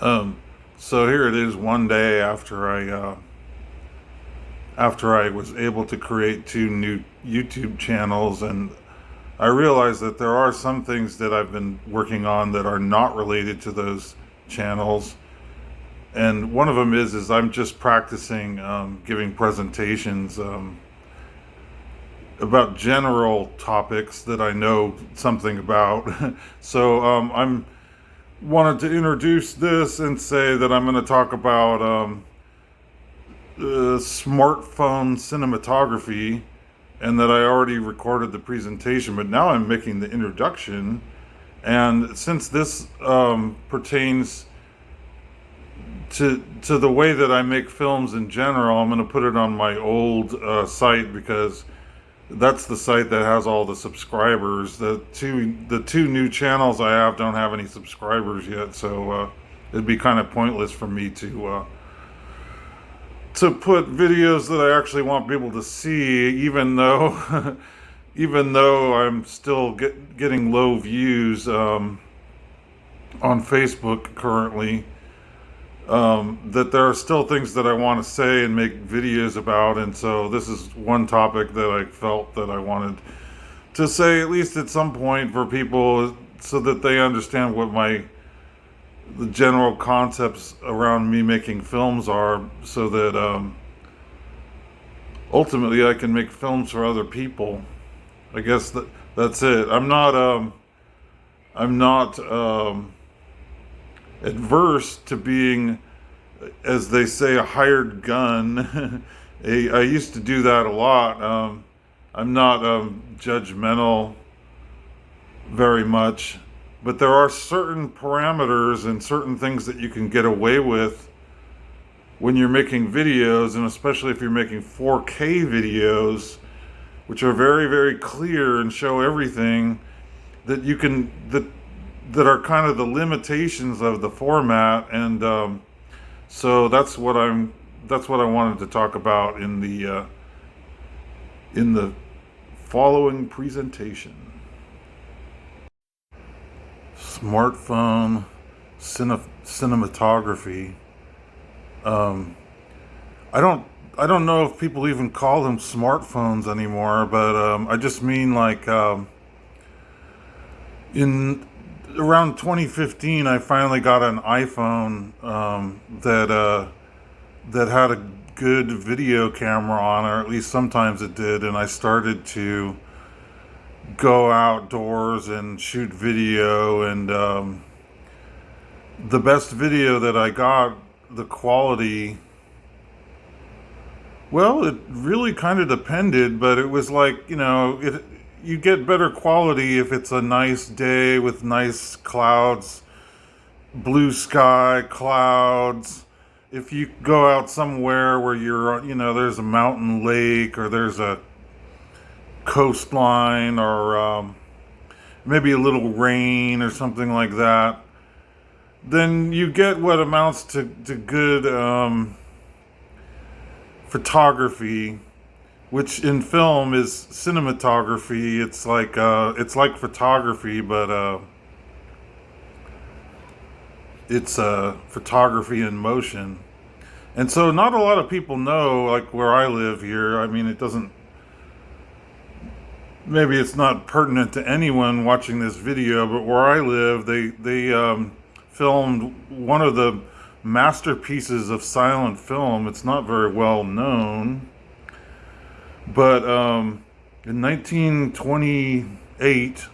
Um, so here it is one day after I was able to create two new YouTube channels, and I realized that there are some things that I've been working on that are not related to those channels. And one of them is I'm just practicing giving presentations about general topics that I know something about. So I'm wanted to introduce this and say that I'm going to talk about smartphone cinematography, and that I already recorded the presentation, but now I'm making the introduction. And since this pertains to the way that I make films in general, I'm going to put it on my old site, because that's the site that has all the subscribers. The two new channels I have don't have any subscribers yet, so it'd be kind of pointless for me to put videos that I actually want people to see, even though even though I'm still getting low views on Facebook currently. That there are still things that I want to say and make videos about, and so this is one topic that I felt that I wanted to say at least at some point for people, so that they understand what the general concepts around me making films are, so that ultimately I can make films for other people. I guess that's it. I'm not adverse to being, as they say, a hired gun. I used to do that a lot. I'm not judgmental very much, but there are certain parameters and certain things that you can get away with when you're making videos, and especially if you're making 4K videos, which are very, very clear and show everything, that you can that are kind of the limitations of the format. And so that's what I wanted to talk about in the following presentation. Smartphone cinematography. Um, I don't I don't know if people even call them smartphones anymore, but I just mean like in around 2015, I finally got an iPhone that had a good video camera on it, or at least sometimes it did, and I started to go outdoors and shoot video. And the best video that I got, the quality, well, it really kind of depended, but it was like, you get better quality if it's a nice day with nice clouds, blue sky, clouds. If you go out somewhere where there's a mountain lake, or there's a coastline, or maybe a little rain or something like that, then you get what amounts to good photography, which in film is cinematography. It's like photography, but it's photography in motion. And so not a lot of people know, like where I live here. I mean, it doesn't, maybe it's not pertinent to anyone watching this video, but where I live, they filmed one of the masterpieces of silent film. It's not very well known, but in 1928,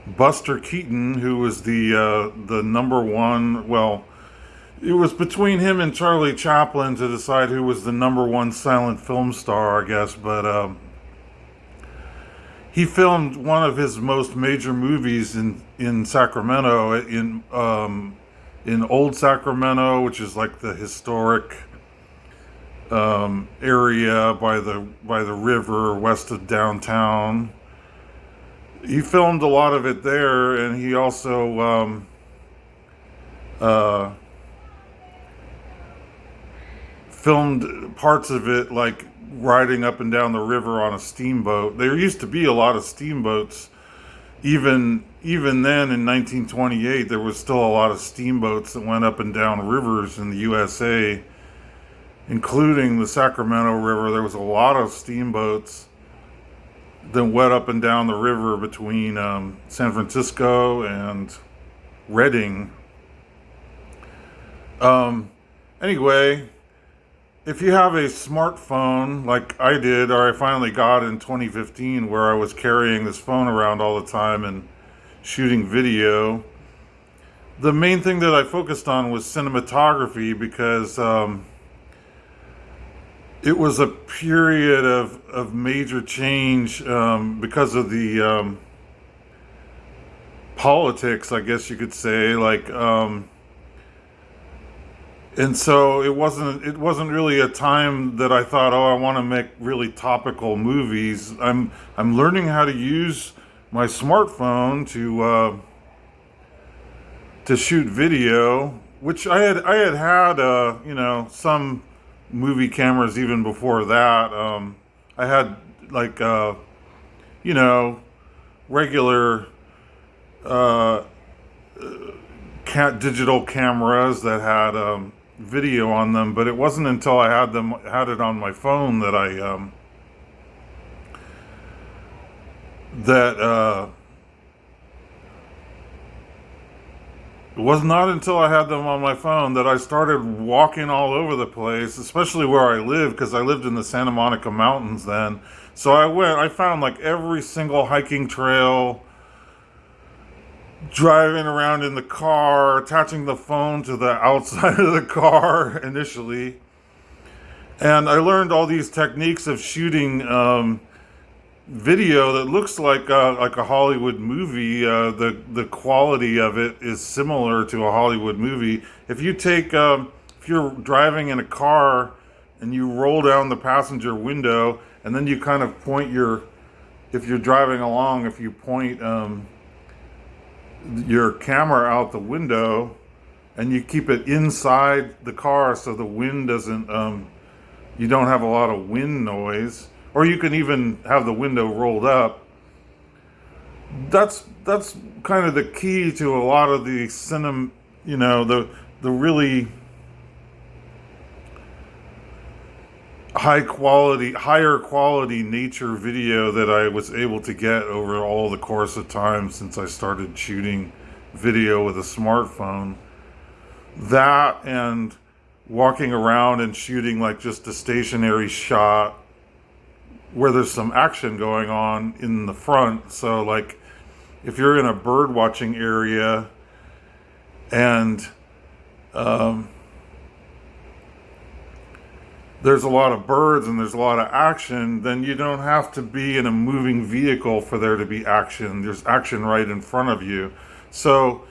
Buster Keaton, who was the number one, well, it was between him and Charlie Chaplin to decide who was the number one silent film star, I guess. But he filmed one of his most major movies in Sacramento, in Old Sacramento, which is like the historic area by the river west of downtown. He filmed a lot of it there, and he also uh, filmed parts of it, like riding up and down the river on a steamboat. There used to be a lot of steamboats even then in 1928, there was still a lot of steamboats that went up and down rivers in the USA, including the Sacramento River. There was a lot of steamboats that went up and down the river between San Francisco and Redding. Anyway, if you have a smartphone like I did, or I finally got in 2015, where I was carrying this phone around all the time and shooting video, the main thing that I focused on was cinematography, because it was a period of major change because of the politics, I guess you could say. And so it wasn't really a time that I thought, oh, I want to make really topical movies. I'm learning how to use my smartphone to shoot video, which I had some movie cameras even before that. I had like regular digital cameras that had video on them, but it wasn't until I had it on my phone that it was not until I had them on my phone that I started walking all over the place, especially where I live, because I lived in the Santa Monica Mountains then. So I found like every single hiking trail, driving around in the car, attaching the phone to the outside of the car initially. And I learned all these techniques of shooting video that looks like a Hollywood movie. The quality of it is similar to a Hollywood movie. If you're driving in a car and you roll down the passenger window, and then you kind of if you're driving along, if you point your camera out the window and you keep it inside the car so the wind doesn't, you don't have a lot of wind noise, or you can even have the window rolled up. That's kind of the key to a lot of the the really higher quality nature video that I was able to get over all the course of time since I started shooting video with a smartphone. That and walking around and shooting like just a stationary shot where there's some action going on in the front. So like if you're in a bird watching area and there's a lot of birds and there's a lot of action, then you don't have to be in a moving vehicle for there to be action. There's action right in front of you. So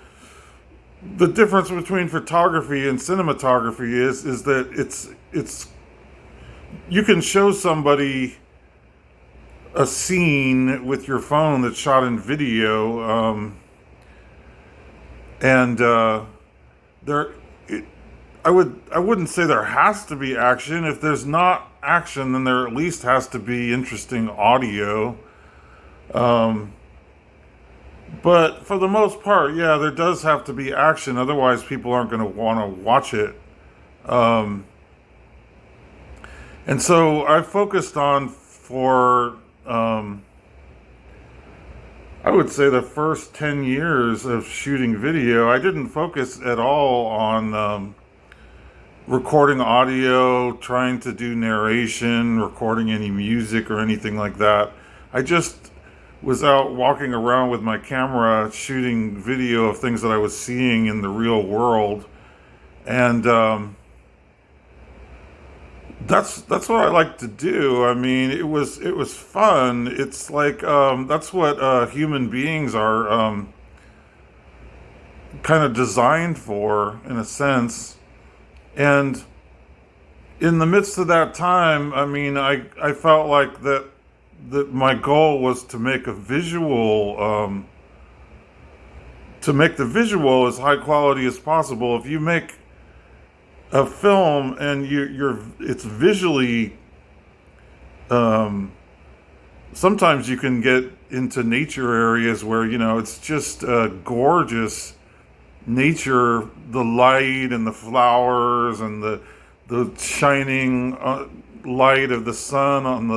the difference between photography and cinematography is that it's you can show somebody a scene with your phone that's shot in video, and I wouldn't say there has to be action. If there's not action, then there at least has to be interesting audio. But for the most part, yeah, there does have to be action. Otherwise, people aren't going to want to watch it. And so I focused on I would say the first 10 years of shooting video, I didn't focus at all on recording audio, trying to do narration, recording any music or anything like that. I just was out walking around with my camera shooting video of things that I was seeing in the real world. And that's what I like to do. I mean, it was fun. It's like that's what human beings are kind of designed for, in a sense. And in the midst of that time, I mean, I felt like that my goal was to make a visual, to make the visual as high quality as possible. If you make a film and it's visually, sometimes you can get into nature areas where, it's just gorgeous nature, the light and the flowers and the shining light of the sun on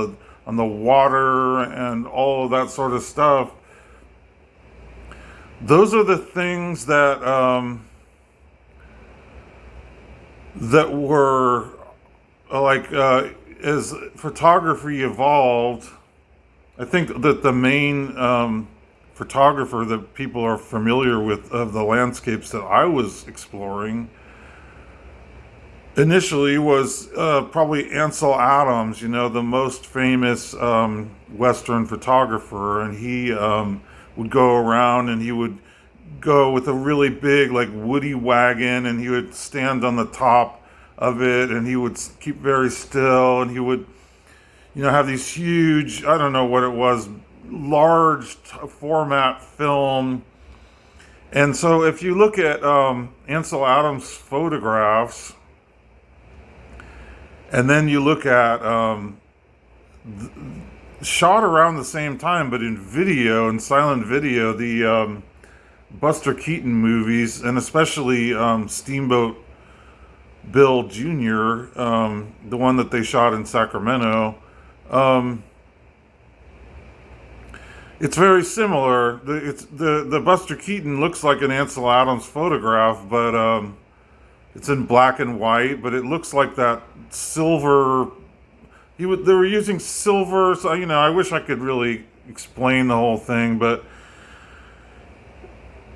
the water and all of that sort of stuff. Those are the things that were like as photography evolved. I think that the main photographer that people are familiar with of the landscapes that I was exploring initially was probably Ansel Adams, the most famous Western photographer, and he would go around and he would go with a really big like woody wagon, and he would stand on the top of it, and he would keep very still, and he would have these huge, I don't know what it was, large format film. And so if you look at Ansel Adams photographs, and then you look at shot around the same time, but in video, in silent video, the Buster Keaton movies, and especially Steamboat Bill Jr., the one that they shot in Sacramento, it's very similar. The Buster Keaton looks like an Ansel Adams photograph, but it's in black and white, but it looks like that silver. They were using silver, so I wish I could really explain the whole thing, but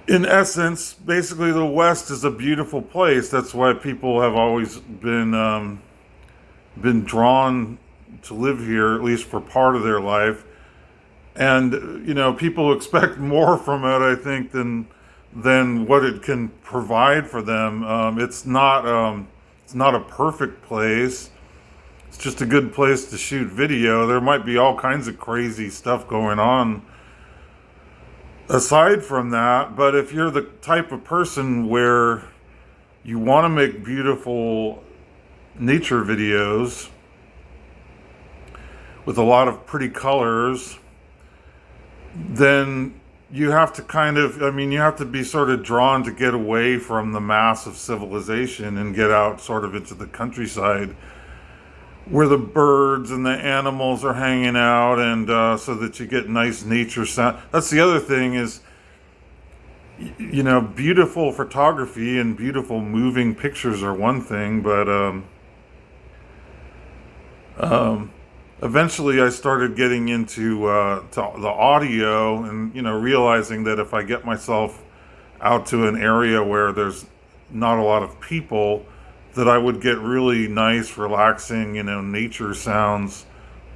in essence, basically the West is a beautiful place. That's why people have always been drawn to live here, at least for part of their life. And people expect more from it, I think, than what it can provide for them. It's not a perfect place. It's just a good place to shoot video. There might be all kinds of crazy stuff going on aside from that, but if you're the type of person where you want to make beautiful nature videos with a lot of pretty colors, then you have to you have to be sort of drawn to get away from the mass of civilization and get out sort of into the countryside where the birds and the animals are hanging out, and so that you get nice nature sound. That's the other thing is, beautiful photography and beautiful moving pictures are one thing, but eventually I started getting into to the audio, and realizing that if I get myself out to an area where there's not a lot of people, that I would get really nice, relaxing, nature sounds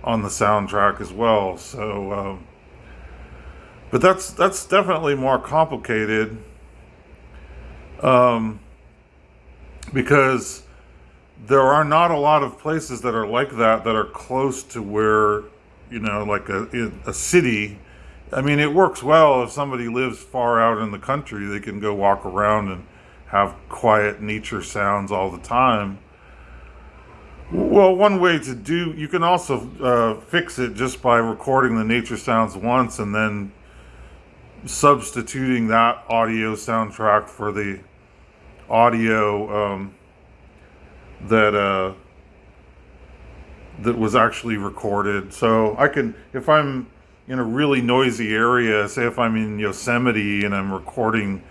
on the soundtrack as well. So, but that's definitely more complicated, because there are not a lot of places that are like that are close to where, like a city. I mean, it works well if somebody lives far out in the country. They can go walk around and have quiet nature sounds all the time. Well, one way you can also fix it just by recording the nature sounds once and then substituting that audio soundtrack for the audio that was actually recorded. So I can, if I'm in a really noisy area, say if I'm in Yosemite and I'm recording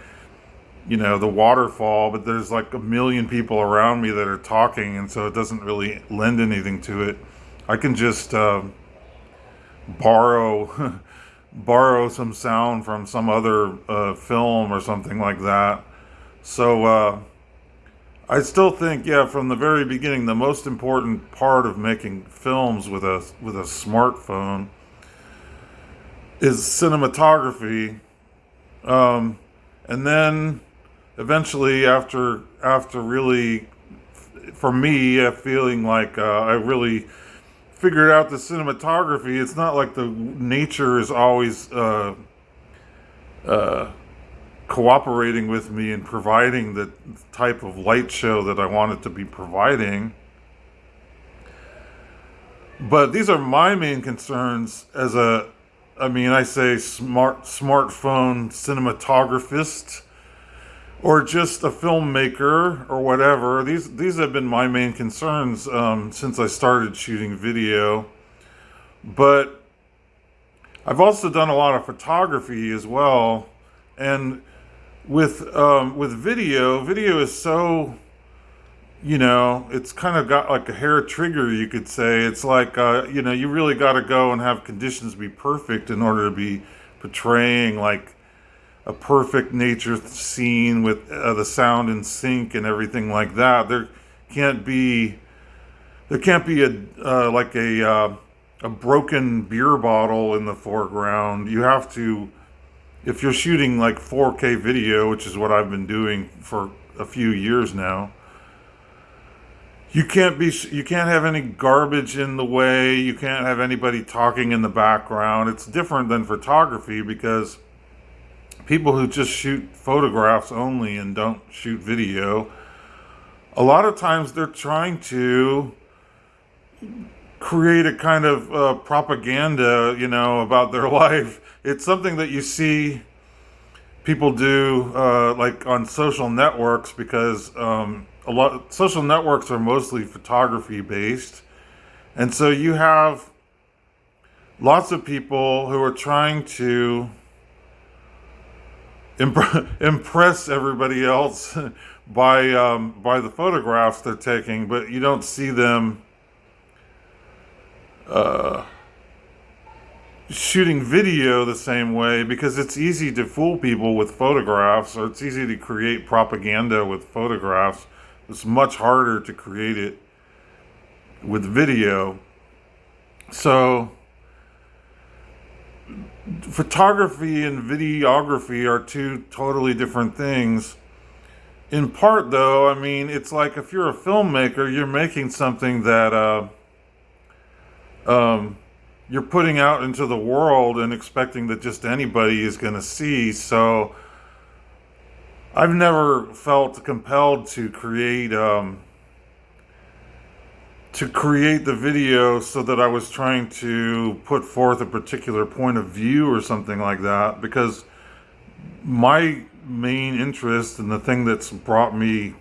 the waterfall, but there's like a million people around me that are talking, and so it doesn't really lend anything to it. I can just borrow borrow some sound from some other film or something like that. So I still think, from the very beginning, the most important part of making films with a smartphone is cinematography, and then eventually, after really, for me, feeling like I really figured out the cinematography, it's not like the nature is always cooperating with me and providing the type of light show that I want it to be providing. But these are my main concerns as a I mean, I say smartphone cinematographist or just a filmmaker or whatever. These have been my main concerns since I started shooting video. But I've also done a lot of photography as well, and with video is so, it's kind of got like a hair trigger, you could say. It's like, you really got to go and have conditions be perfect in order to be portraying like a perfect nature scene with the sound in sync and everything like that. Can't be there can't be a broken beer bottle in the foreground. You have to, if you're shooting like 4K video, which is what I've been doing for a few years now, you can't have any garbage in the way. You can't have anybody talking in the background. It's different than photography because people who just shoot photographs only and don't shoot video, a lot of times they're trying to create a kind of propaganda, about their life. It's something that you see people do like on social networks because social networks are mostly photography based, and so you have lots of people who are trying to impress everybody else by the photographs they're taking, but you don't see them shooting video the same way because it's easy to fool people with photographs, or it's easy to create propaganda with photographs. It's much harder to create it with video. So photography and videography are two totally different things. In part, though, I mean, it's like if you're a filmmaker, you're making something that you're putting out into the world and expecting that just anybody is going to see. So I've never felt compelled to create the video so that I was trying to put forth a particular point of view or something like that, because my main interest and the thing that's brought me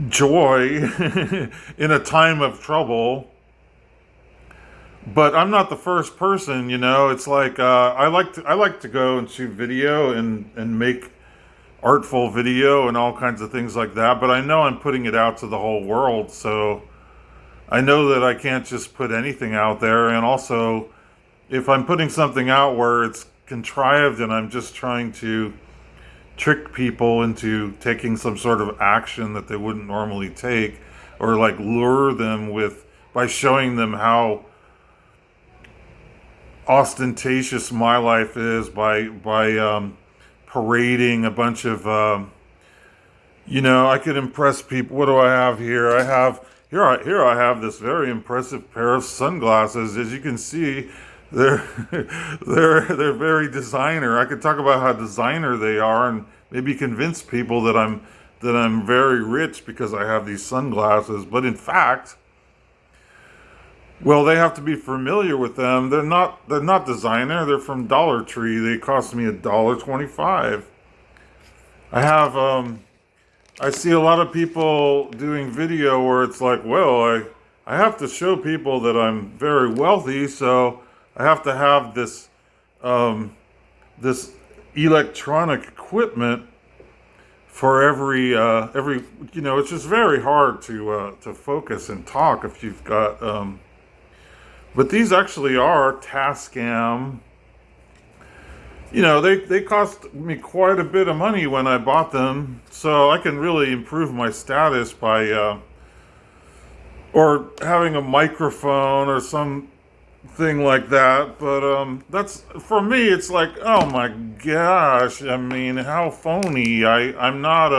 joy in a time of trouble. But I'm not the first person, It's like I like to go and shoot video and make artful video and all kinds of things like that. But I know I'm putting it out to the whole world, so I know that I can't just put anything out there. And also, if I'm putting something out where it's contrived and I'm just trying to trick people into taking some sort of action that they wouldn't normally take, or like lure them by showing them how ostentatious my life is by parading a bunch of I could impress people. What do I have here? I have this very impressive pair of sunglasses. As you can see, they're they're very designer. I could talk about how designer they are and maybe convince people that I'm very rich because I have these sunglasses. But in fact, well, they have to be familiar with them. They're not designer. They're from Dollar Tree. They cost me $1.25. I have I see a lot of people doing video where it's like, well, I have to show people that I'm very wealthy, so I have to have this electronic equipment for every it's just very hard to focus and talk if you've got but these actually are Tascam. They cost me quite a bit of money when I bought them, so I can really improve my status by or having a microphone or something like that. But that's, for me, it's like, oh my gosh, I mean, how phony. I'm not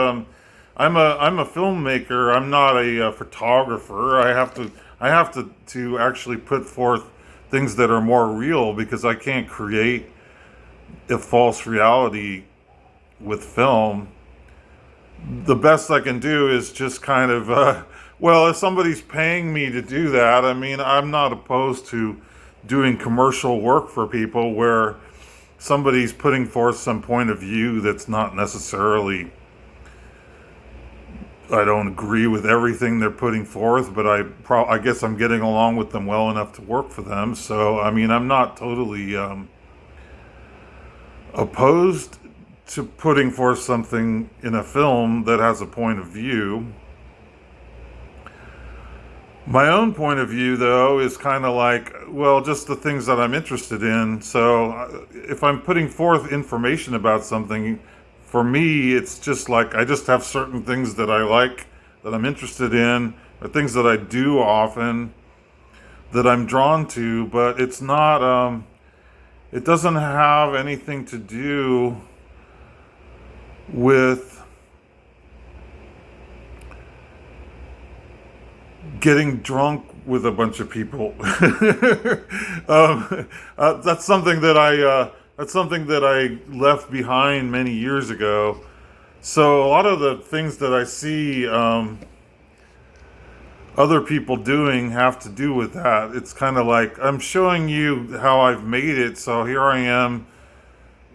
I'm a filmmaker. I'm not a photographer. I have to actually put forth things that are more real, because I can't create a false reality with film. The best I can do is just kind of well, if somebody's paying me to do that, I mean, I'm not opposed to doing commercial work for people where somebody's putting forth some point of view that's not necessarily, I don't agree with everything they're putting forth, but I guess I'm getting along with them well enough to work for them. So I mean, I'm not totally opposed to putting forth something in a film that has a point of view. My own point of view, though, is kind of like, well, just the things that I'm interested in. So if I'm putting forth information about something, for me, it's just like I just have certain things that I like, that I'm interested in, or things that I do often that I'm drawn to, but it's not, it doesn't have anything to do with getting drunk with a bunch of people. That's something that I left behind many years ago. So a lot of the things that I see other people doing have to do with that. It's kind of like I'm showing you how I've made it. So here I am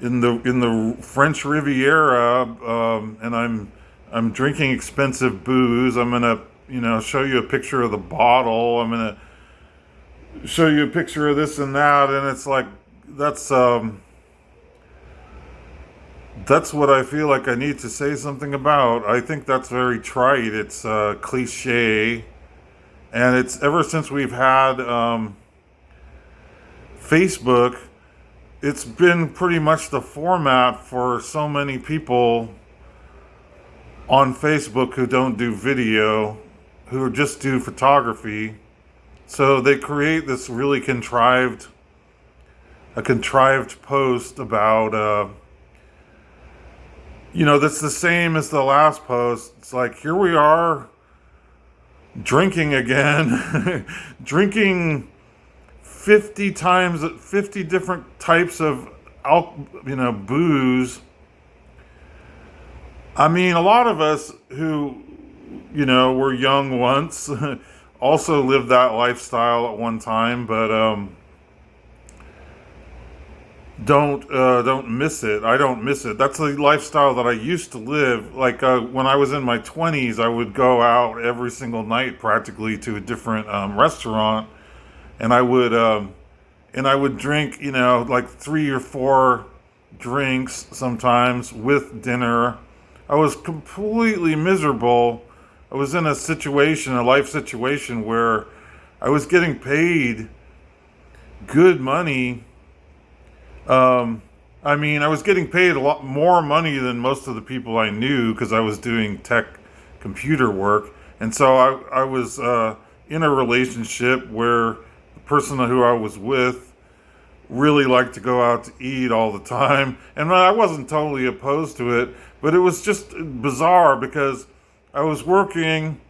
in the French Riviera, and I'm drinking expensive booze. I'm gonna show you a picture of the bottle. I'm gonna show you a picture of this and that, and it's like that's that's what I feel like I need to say something about. I think that's very trite. It's cliche, and it's ever since we've had Facebook. It's been pretty much the format for so many people on Facebook who don't do video, who just do photography. So they create this really a contrived post about, that's the same as the last post. It's like, here we are drinking again, drinking 50 different types of booze. I mean, a lot of us who were young once also lived that lifestyle at one time, but don't miss it. I don't miss it. That's the lifestyle that I used to live. Like when I was in my 20s, I would go out every single night practically to a different restaurant, and I would drink, like 3 or 4 drinks sometimes with dinner. I was completely miserable. I was in a life situation where I was getting paid good money. I mean, I was getting paid a lot more money than most of the people I knew because I was doing tech computer work. And so I was in a relationship where the person who I was with really liked to go out to eat all the time. And I wasn't totally opposed to it, but it was just bizarre because I was working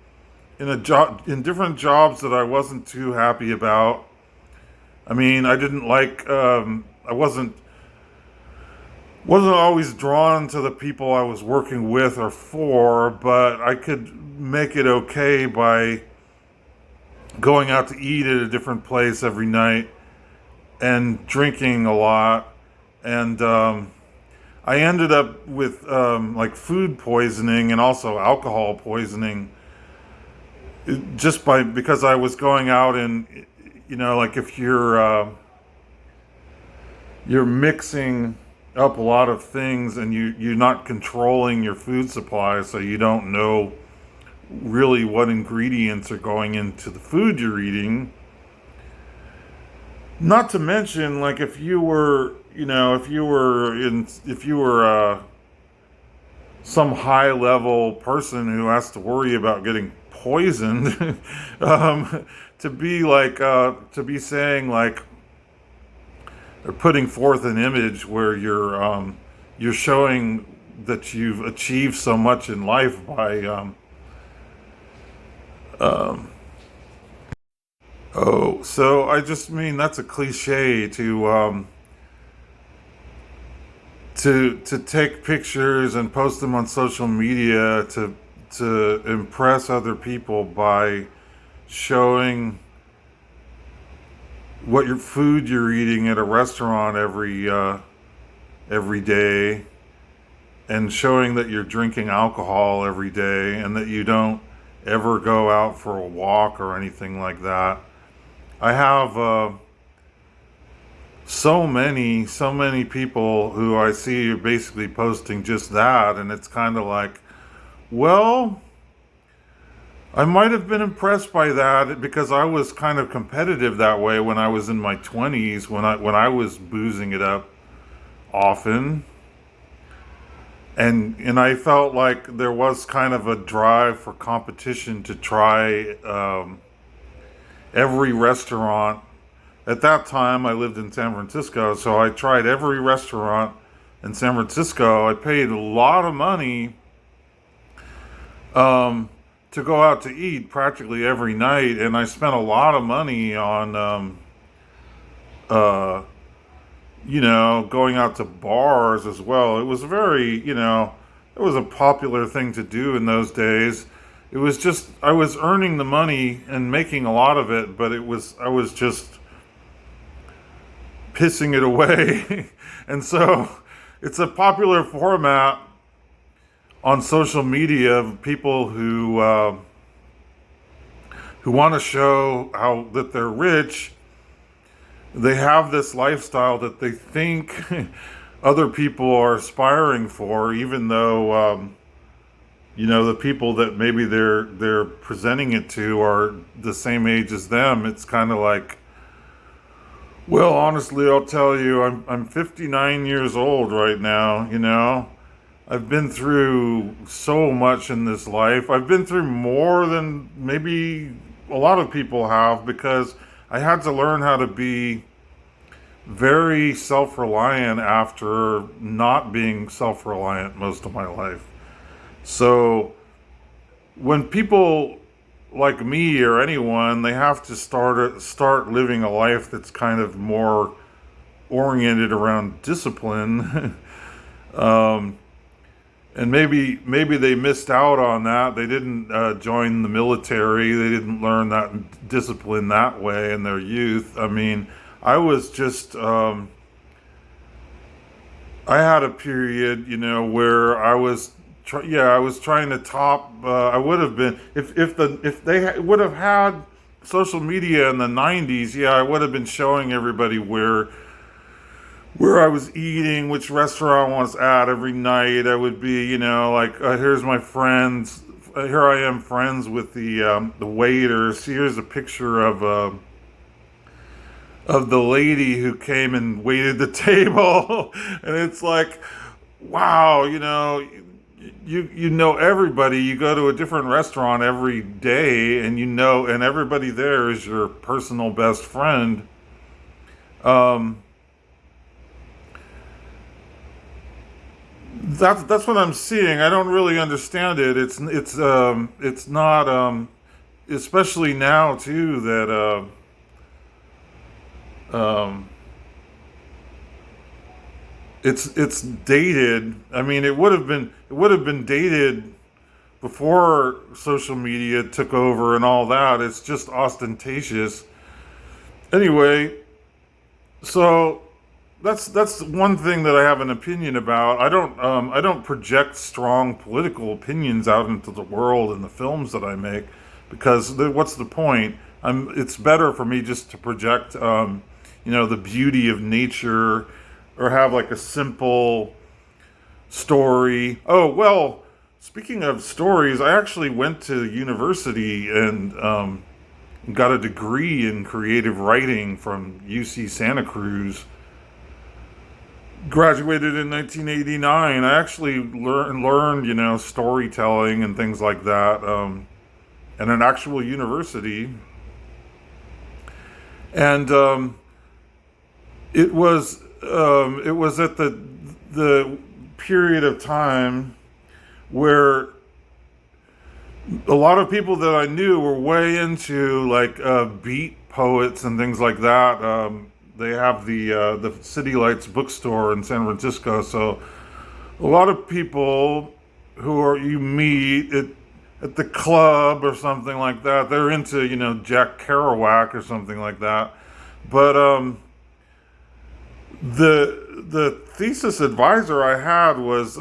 in different jobs that I wasn't too happy about. I mean, I didn't like, I wasn't always drawn to the people I was working with or for, but I could make it okay by going out to eat at a different place every night and drinking a lot. And I ended up with like food poisoning and also alcohol poisoning because I was going out and like if you're mixing up a lot of things and you're not controlling your food supply, so you don't know really what ingredients are going into the food you're eating. Not to mention, like if you were some high level person who has to worry about getting poisoned, to be saying like, or putting forth an image where you're showing that you've achieved so much in life by so I just mean that's a cliche to take pictures and post them on social media to impress other people by showing what your food you're eating at a restaurant every day, and showing that you're drinking alcohol every day and that you don't ever go out for a walk or anything like that. I have so many people who I see are basically posting just that, and it's kind of like, well, I might have been impressed by that because I was kind of competitive that way when I was in my 20s, when I was boozing it up often. And I felt like there was kind of a drive for competition to try every restaurant. At that time, I lived in San Francisco, so I tried every restaurant in San Francisco. I paid a lot of money um, to go out to eat practically every night, and I spent a lot of money on, uh, going out to bars as well. It was very, it was a popular thing to do in those days. It was just, I was earning the money and making a lot of it, but I was just pissing it away. And so it's a popular format on social media of people who want to show how that they're rich. They have this lifestyle that they think other people are aspiring for, even though the people that maybe they're presenting it to are the same age as them. It's kind of like, well, honestly, I'll tell you, I'm 59 years old right now. I've been through so much in this life. I've been through more than maybe a lot of people have, because I had to learn how to be very self-reliant after not being self-reliant most of my life. So when people like me or anyone, they have to start living a life that's kind of more oriented around discipline. um, and maybe they missed out on that. They didn't join the military. They didn't learn that discipline that way in their youth. I mean, I was just I had a period, where I was trying to top. I would have been if they would have had social media in the '90s. Yeah, I would have been showing everybody where I was eating, which restaurant I was at every night. I would be, like, here's my friends. Here I am, friends with the waiters. Here's a picture of the lady who came and waited the table, and it's like, wow, you know everybody. You go to a different restaurant every day, and and everybody there is your personal best friend. Um, that's what I'm seeing. I don't really understand it. It's not especially now too that um, it's dated. I mean, it would have been dated before social media took over and all that. It's just ostentatious. Anyway, so that's one thing that I have an opinion about. I don't project strong political opinions out into the world in the films that I make, because what's the point? It's better for me just to project the beauty of nature, or have like a simple story. Oh, well, speaking of stories, I actually went to university and got a degree in creative writing from UC Santa Cruz. Graduated in 1989. I actually learned, storytelling and things like that at an actual university. And it was at the period of time where a lot of people that I knew were way into like beat poets and things like that. They have the City Lights bookstore in San Francisco, so a lot of people you meet at the club or something like that, they're into Jack Kerouac or something like that. But the thesis advisor I had was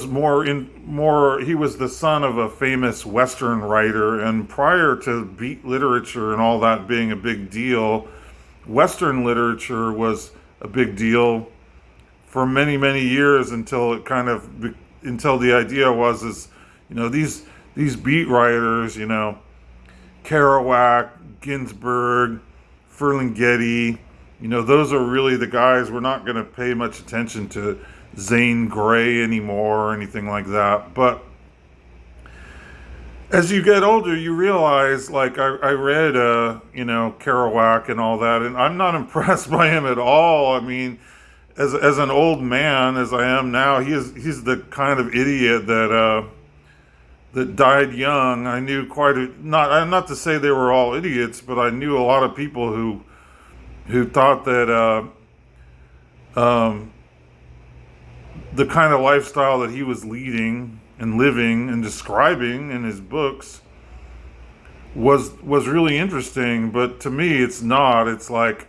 more he was the son of a famous Western writer, and prior to beat literature and all that being a big deal, Western literature was a big deal for many years until it kind of until the idea was is these beat writers, Kerouac, Ginsberg, Ferlinghetti, those are really the guys. We're not going to pay much attention to Zane Grey anymore or anything like that. But as you get older, you realize, like, I read, Kerouac and all that, and I'm not impressed by him at all. I mean, as an old man as I am now, he's the kind of idiot that died young. I knew not to say they were all idiots, but I knew a lot of people who thought that the kind of lifestyle that he was leading and living and describing in his books was really interesting. But to me, it's not. It's like,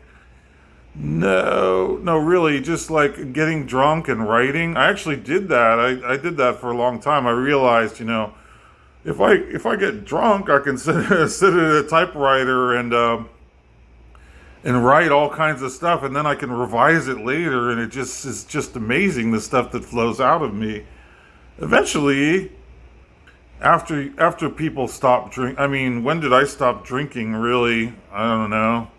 no, really, just like getting drunk and writing. I actually did that. I did that for a long time. I realized, if I get drunk, I can sit at a typewriter and write all kinds of stuff, and then I can revise it later, and it just is just amazing, the stuff that flows out of me. Eventually, after people stop drink, I mean, when did I stop drinking? Really, I don't know.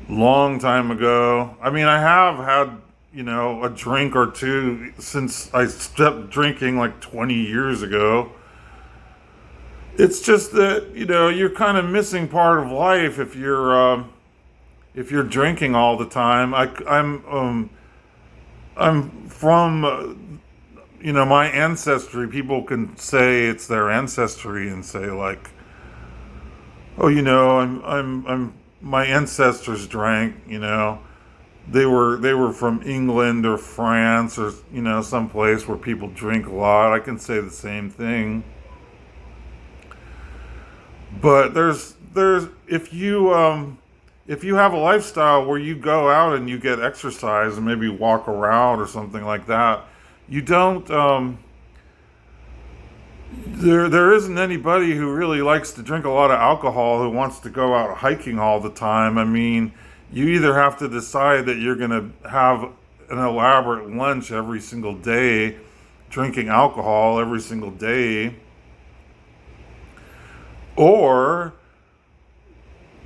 Long time ago. I mean, I have had a drink or two since I stopped drinking like 20 years ago. It's just that you're kind of missing part of life if you're drinking all the time. I'm from my ancestry. People can say it's their ancestry and say, like, oh, I'm my ancestors drank. They were from England or France or some place where people drink a lot. I can say the same thing. But there's if you have a lifestyle where you go out and you get exercise and maybe walk around or something like that, you don't there isn't anybody who really likes to drink a lot of alcohol who wants to go out hiking all the time. I mean, you either have to decide that you're going to have an elaborate lunch every single day, drinking alcohol every single day, or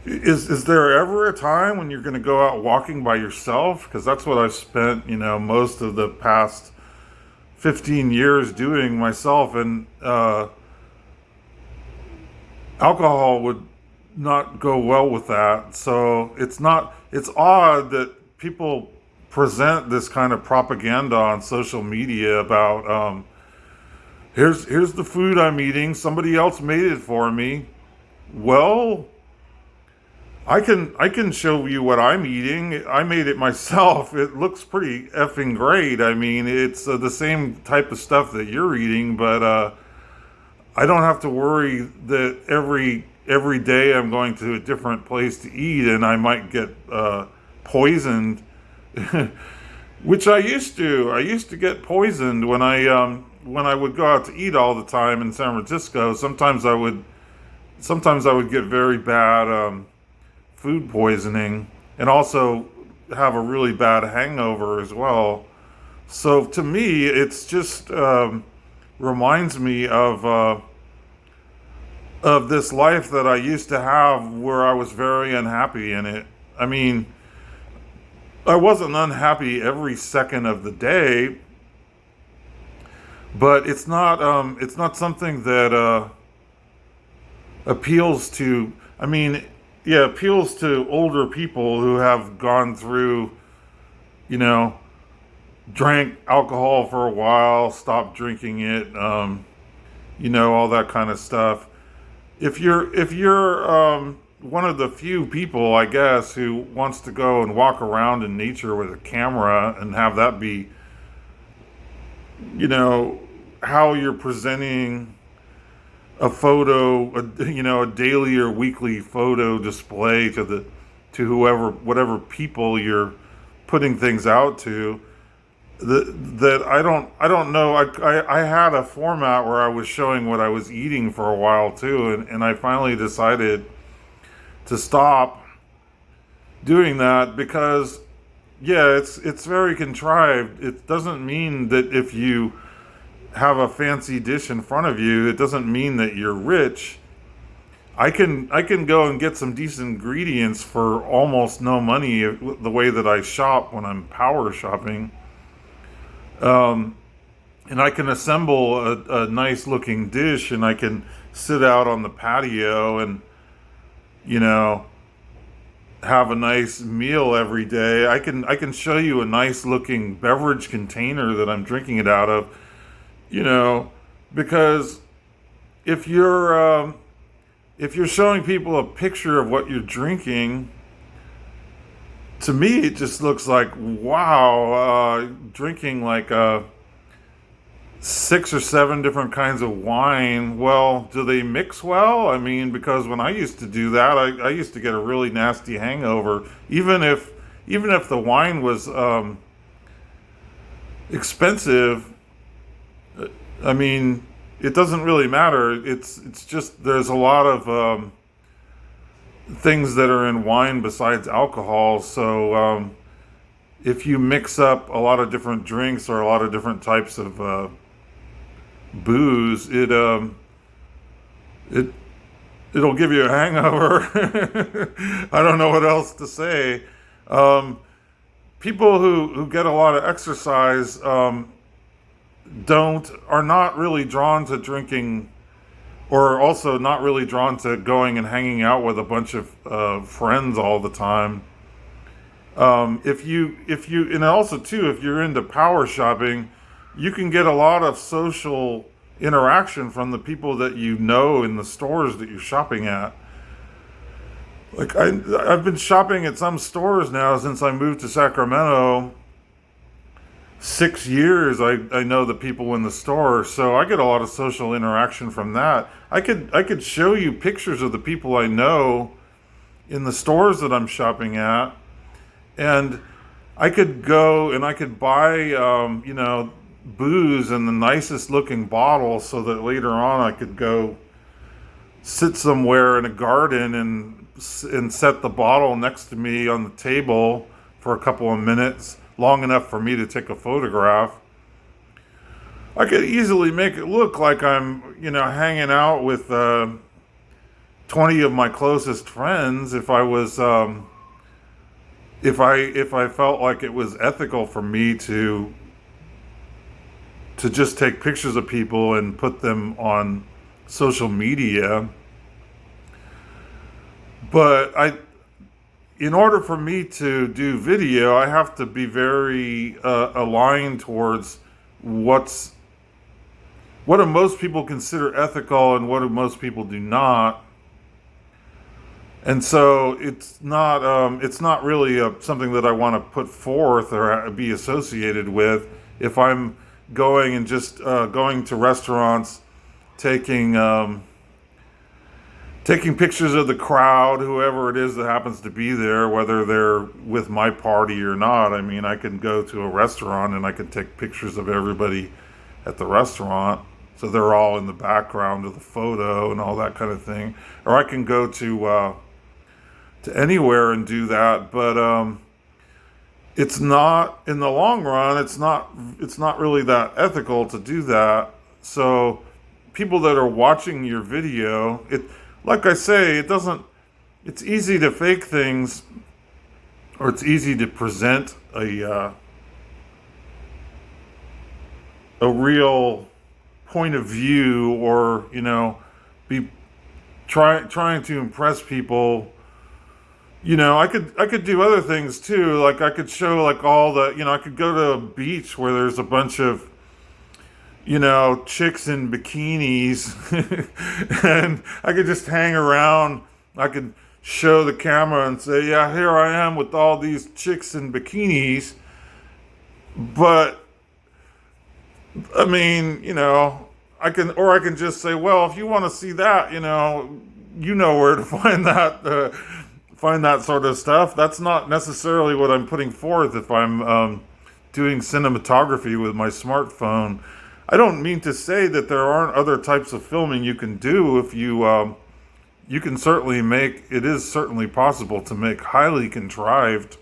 is there ever a time when you're going to go out walking by yourself? Because that's what I've spent, most of the past 15 years doing myself, and alcohol would not go well with that. So it's odd that people present this kind of propaganda on social media about here's the food I'm eating, somebody else made it for me. Well, I can show you what I'm eating. I made it myself. It looks pretty effing great. I mean, it's the same type of stuff that you're eating, but I don't have to worry that every day I'm going to a different place to eat and I might get poisoned, which I used to. I used to get poisoned when I would go out to eat all the time in San Francisco. Sometimes I would get very bad food poisoning, and also have a really bad hangover as well. So to me, it's just reminds me of this life that I used to have, where I was very unhappy in it. I mean, I wasn't unhappy every second of the day, but it's not something that appeals to. I mean, yeah, appeals to older people who have gone through, drank alcohol for a while, stopped drinking it, all that kind of stuff. If you're one of the few people, I guess, who wants to go and walk around in nature with a camera and have that be, how you're presenting a photo, a daily or weekly photo display to whoever, whatever people you're putting things out to. That I don't know. I had a format where I was showing what I was eating for a while too, and I finally decided to stop doing that because yeah, it's very contrived. It doesn't mean that if you have a fancy dish in front of you, it doesn't mean that you're rich. I can go and get some decent ingredients for almost no money the way that I shop when I'm power shopping. Um, and I can assemble a nice looking dish and I can sit out on the patio and, you know, have a nice meal every day. I can show you a nice looking beverage container that I'm drinking it out of, you know, because if you're if you're showing people a picture of what you're drinking, to me it just looks like wow, drinking like 6 or 7 different kinds of wine. Well, do they mix well? I mean, because when I used to do that, I used to get a really nasty hangover, even if the wine was expensive. I mean, it doesn't really matter. It's just there's a lot of things that are in wine besides alcohol. So if you mix up a lot of different drinks or a lot of different types of booze, it it'll give you a hangover. I don't know what else to say. Um, People who get a lot of exercise don't are not really drawn to drinking, or also not really drawn to going and hanging out with a bunch of friends all the time. If you and also too, if you're into power shopping, you can get a lot of social interaction from the people that you know in the stores that you're shopping at. Like I've been shopping at some stores now since I moved to Sacramento. 6 years I know the people in the store, so I get a lot of social interaction from that. I could show you pictures of the people I know in the stores that I'm shopping at, and I could go and I could buy booze in the nicest looking bottle so that later on I could go sit somewhere in a garden and set the bottle next to me on the table for a couple of minutes, long enough for me to take a photograph. I could easily make it look like I'm, hanging out with 20 of my closest friends if I was, if I felt like it was ethical for me to just take pictures of people and put them on social media. But in order for me to do video, I have to be very aligned towards what do most people consider ethical and what do most people do not. And so it's not really something that I want to put forth or be associated with. If I'm going and just going to restaurants, taking taking pictures of the crowd, whoever it is that happens to be there, whether they're with my party or not. I mean, I can go to a restaurant and I can take pictures of everybody at the restaurant, so they're all in the background of the photo and all that kind of thing. Or I can go to anywhere and do that, but it's not, in the long run. It's not really that ethical to do that. So people that are watching your video, like I say, it's easy to fake things, or it's easy to present a real point of view, or be trying to impress people. I could do other things too. Like I could show like all the, I could go to a beach where there's a bunch of chicks in bikinis, and I could just hang around. I could show the camera and say, yeah, here I am with all these chicks in bikinis. But I mean, I can just say, well, if you want to see that, you know where to find that sort of stuff. That's not necessarily what I'm putting forth if I'm doing cinematography with my smartphone. I don't mean to say that there aren't other types of filming you can do. If you can certainly make, it is certainly possible to make highly contrived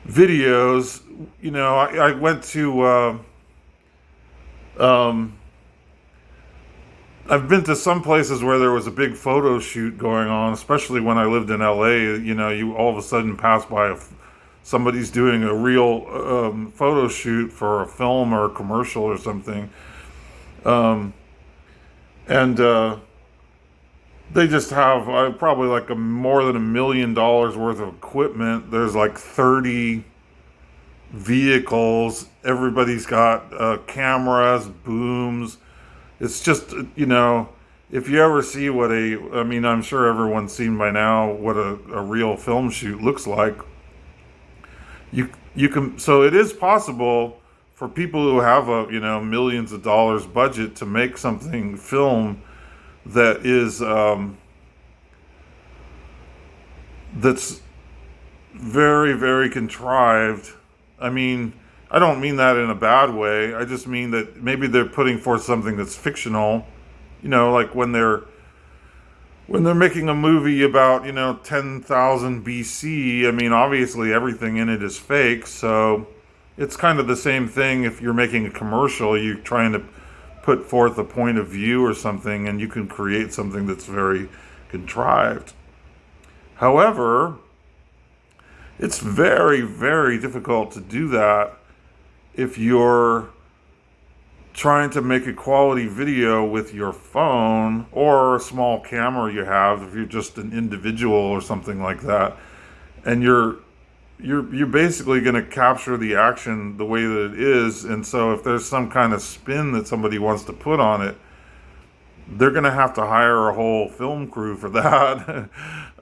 videos. I went to I've been to some places where there was a big photo shoot going on, especially when I lived in LA. You all of a sudden pass by somebody's doing a real photo shoot for a film or a commercial or something. And they just have probably like more than $1 million worth of equipment. There's like 30 vehicles. Everybody's got cameras, booms. It's just, if you ever see I'm sure everyone's seen by now what a real film shoot looks like. So it is possible for people who have millions of dollars budget to make something film that is, that's very, very contrived. I mean, I don't mean that in a bad way. I just mean that maybe they're putting forth something that's fictional. Like when they're making a movie about, 10,000 BC. I mean, obviously everything in it is fake. So it's kind of the same thing if you're making a commercial, you're trying to put forth a point of view or something, and you can create something that's very contrived. However, it's very, very difficult to do that if you're trying to make a quality video with your phone or a small camera you have, if you're just an individual or something like that, and you're basically going to capture the action the way that it is. And so if there's some kind of spin that somebody wants to put on it, they're going to have to hire a whole film crew for that.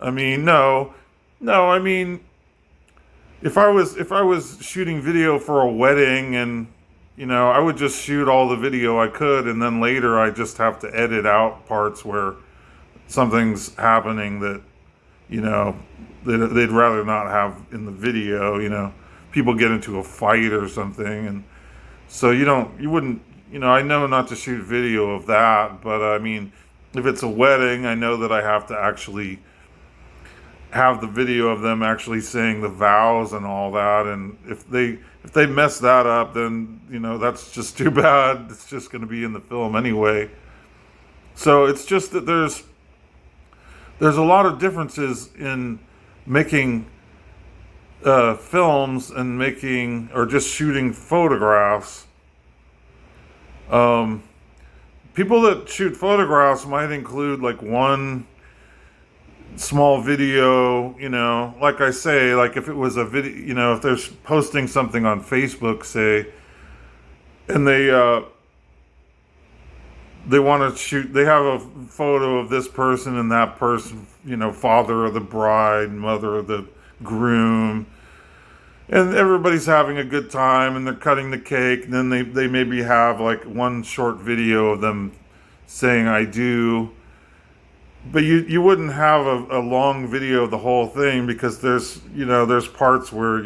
I mean, I mean, if I was shooting video for a wedding, and I would just shoot all the video I could, and then later I just have to edit out parts where something's happening that they'd rather not have in the video. People get into a fight or something, and so you wouldn't, I know not to shoot video of that, but I mean, if it's a wedding, I know that I have to actually have the video of them actually saying the vows and all that. And if they mess that up, then that's just too bad. It's just going to be in the film anyway. So it's just that there's a lot of differences in making films and making, or just shooting photographs. People that shoot photographs might include like one small video, like I say, like if it was a video, if they're posting something on Facebook, say, and they want to shoot, they have a photo of this person and that person, father of the bride, mother of the groom, and everybody's having a good time, and they're cutting the cake, and then they maybe have like one short video of them saying "I do." But you wouldn't have a long video of the whole thing, because there's parts where,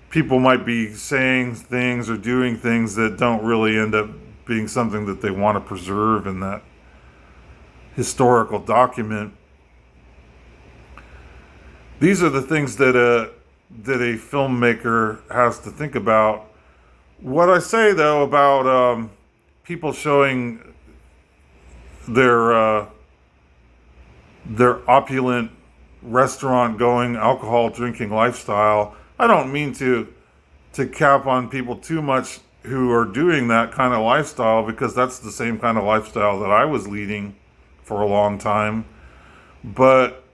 people might be saying things or doing things that don't really end up being something that they want to preserve in that historical document. These are the things that a filmmaker has to think about. What I say, though, about people showing their opulent restaurant going, alcohol drinking lifestyle, I don't mean to cap on people too much who are doing that kind of lifestyle, because that's the same kind of lifestyle that I was leading for a long time. But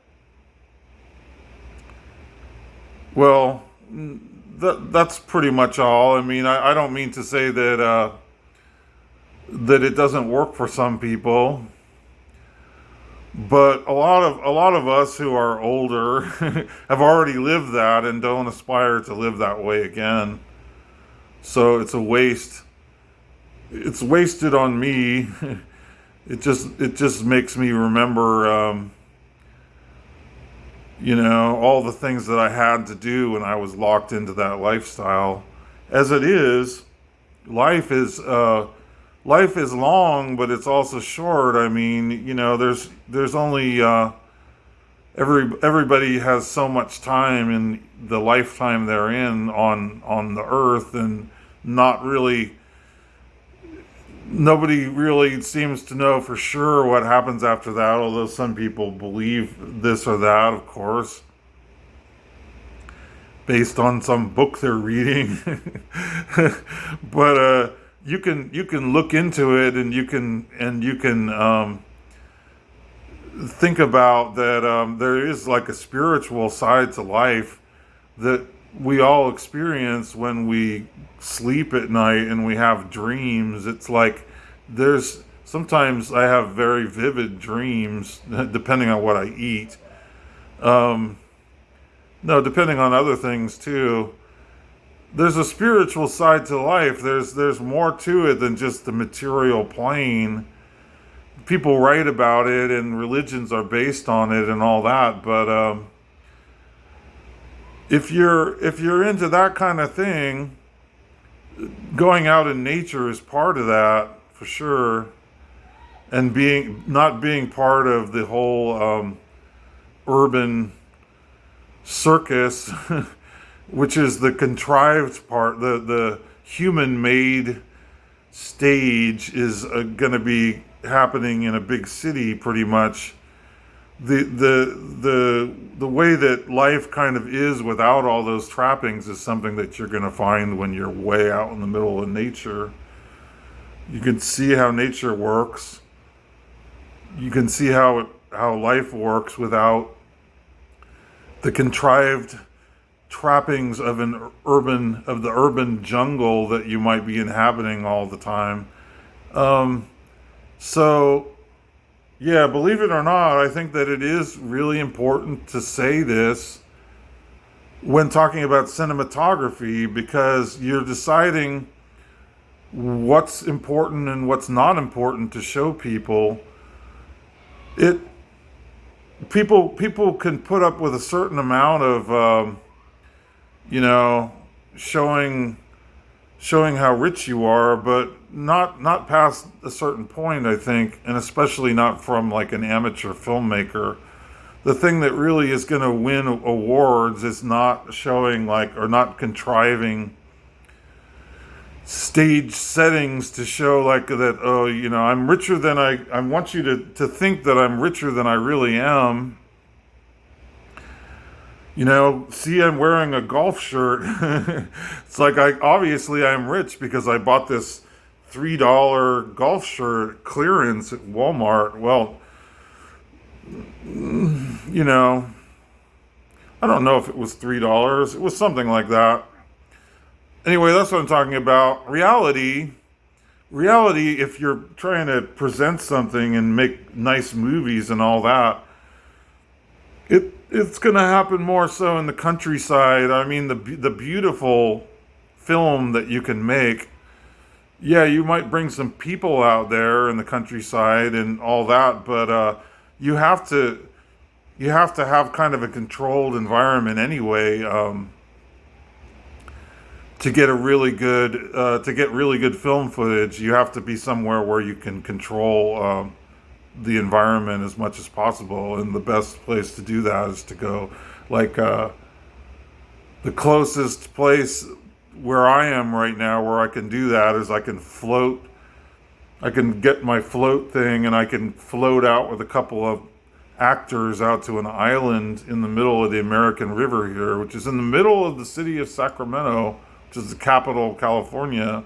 well, that's pretty much all. I mean, I don't mean to say that it doesn't work for some people. But a lot of us who are older have already lived that and don't aspire to live that way again. So it's a waste it's wasted on me. It just makes me remember, all the things that I had to do when I was locked into that lifestyle. As it is, life is life is long, but it's also short. I mean, there's only everybody has so much time in the lifetime they're in on the earth, and not really nobody really seems to know for sure what happens after that, although some people believe this or that, of course, based on some book they're reading. But you can look into it, and you can think about that. There is like a spiritual side to life that we all experience when we sleep at night and we have dreams. It's like there's sometimes I have very vivid dreams, depending on what I eat. Um, no, depending on other things too. There's a spiritual side to life. There's more to it than just the material plane. People write about it, and religions are based on it and all that. But if you're into that kind of thing, going out in nature is part of that for sure, and being not being part of the whole urban circus, which is the contrived part. The human made stage is going to be happening in a big city pretty much. The way that life kind of is without all those trappings is something that you're going to find when you're way out in the middle of nature. You can see how nature works. You can see how life works without the contrived trappings of the urban jungle that you might be inhabiting all the time. Um, so yeah, believe it or not, I think that it is really important to say this when talking about cinematography, because you're deciding what's important and what's not important to show people. It people can put up with a certain amount of you know showing showing how rich you are, but not past a certain point, I think, and especially not from like an amateur filmmaker. The thing that really is going to win awards is not showing like or not contriving stage settings to show like that. Oh, I'm richer than I want you to think that I'm richer than I really am. See, I'm wearing a golf shirt. It's like I'm rich because I bought this $3 golf shirt clearance at Walmart. Well, I don't know if it was $3. It was something like that. Anyway, that's what I'm talking about. Reality, if you're trying to present something and make nice movies and all that, it's going to happen more so in the countryside. I mean, the beautiful film that you can make. Yeah, you might bring some people out there in the countryside and all that, but you have to have kind of a controlled environment anyway, to get really good film footage. You have to be somewhere where you can control the environment as much as possible, and the best place to do that is to go like the closest place where I am right now where I can do that is I can float. I can get my float thing and I can float out with a couple of actors out to an island in the middle of the American River here, which is in the middle of the city of Sacramento, which is the capital of California.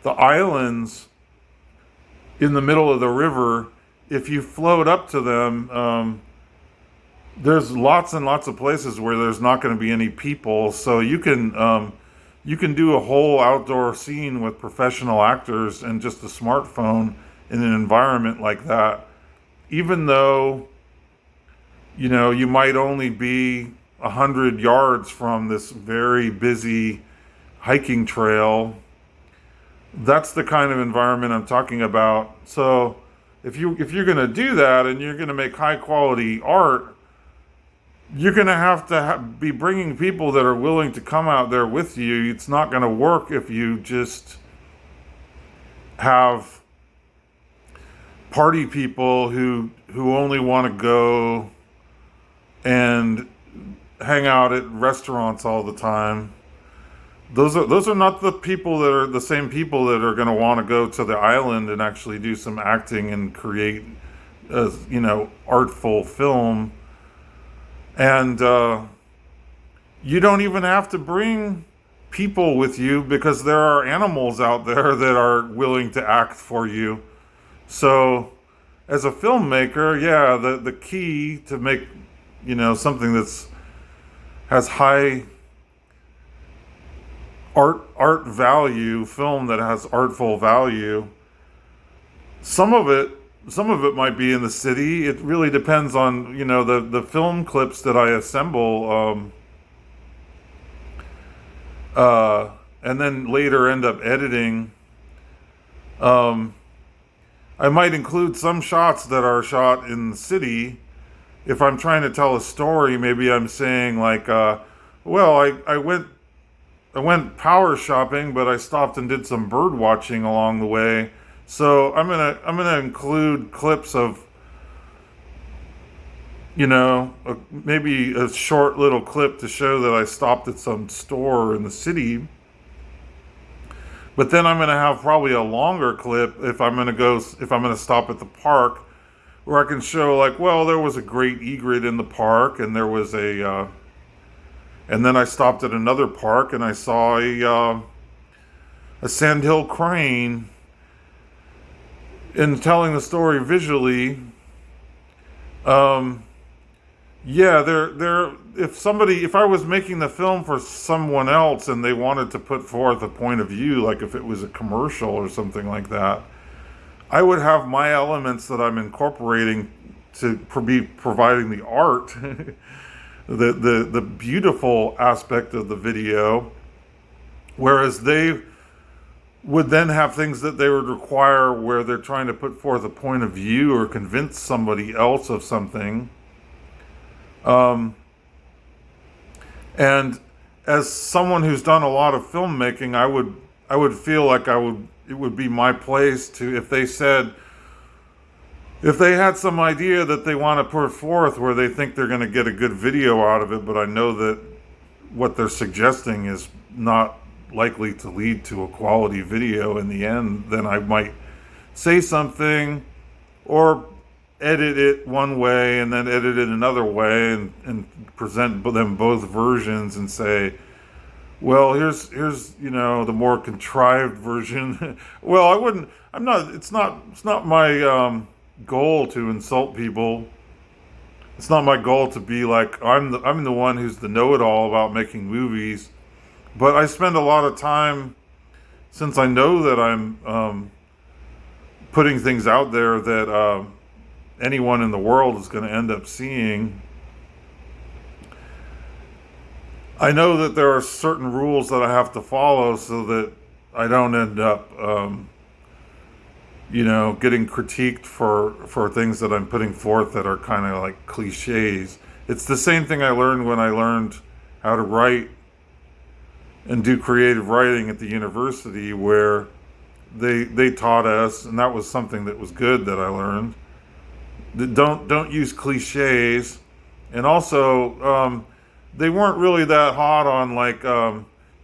The islands in the middle of the river, if you float up to them, there's lots and lots of places where there's not going to be any people, so you can do a whole outdoor scene with professional actors and just a smartphone in an environment like that. Even though, you might only be 100 yards from this very busy hiking trail, That's the kind of environment I'm talking about. So if you're going to do that and you're going to make high quality art, you're going to have to be bringing people that are willing to come out there with you. It's not going to work if you just have party people who only want to go and hang out at restaurants all the time. Those are not the people that are the same people that are going to want to go to the island and actually do some acting and create a, artful film. And you don't even have to bring people with you because there are animals out there that are willing to act for you. So, as a filmmaker, yeah, the key to make, something that's has high art value, film that has artful value. Some of it might be in the city. It really depends on, the film clips that I assemble, and then later end up editing. I might include some shots that are shot in the city. If I'm trying to tell a story, maybe I'm saying like, well, I went power shopping, but I stopped and did some bird watching along the way. So I'm gonna include clips of, maybe a short little clip to show that I stopped at some store in the city. But then I'm gonna have probably a longer clip if I'm gonna stop at the park, where I can show like, well, there was a great egret in the park, and there was and then I stopped at another park and I saw a sandhill crane. In telling the story visually, yeah, if I was making the film for someone else and they wanted to put forth a point of view, like if it was a commercial or something like that, I would have my elements that I'm incorporating to be providing the art, the beautiful aspect of the video, whereas they would then have things that they would require where they're trying to put forth a point of view or convince somebody else of something. And as someone who's done a lot of filmmaking, I would feel like it would be my place to, if they had some idea that they want to put forth where they think they're going to get a good video out of it, but I know that what they're suggesting is not likely to lead to a quality video in the end, then I might say something or edit it one way and then edit it another way and present them both versions and say, well, here's the more contrived version. Well, it's not my goal to insult people. It's not my goal to be like I'm the one who's the know-it-all about making movies. But I spend a lot of time, since I know that I'm putting things out there that anyone in the world is going to end up seeing. I know that there are certain rules that I have to follow so that I don't end up, getting critiqued for things that I'm putting forth that are kind of like cliches. It's the same thing I learned when I learned how to write and do creative writing at the university, where they taught us, and that was something that was good that I learned, that don't use cliches. And also they weren't really that hot on like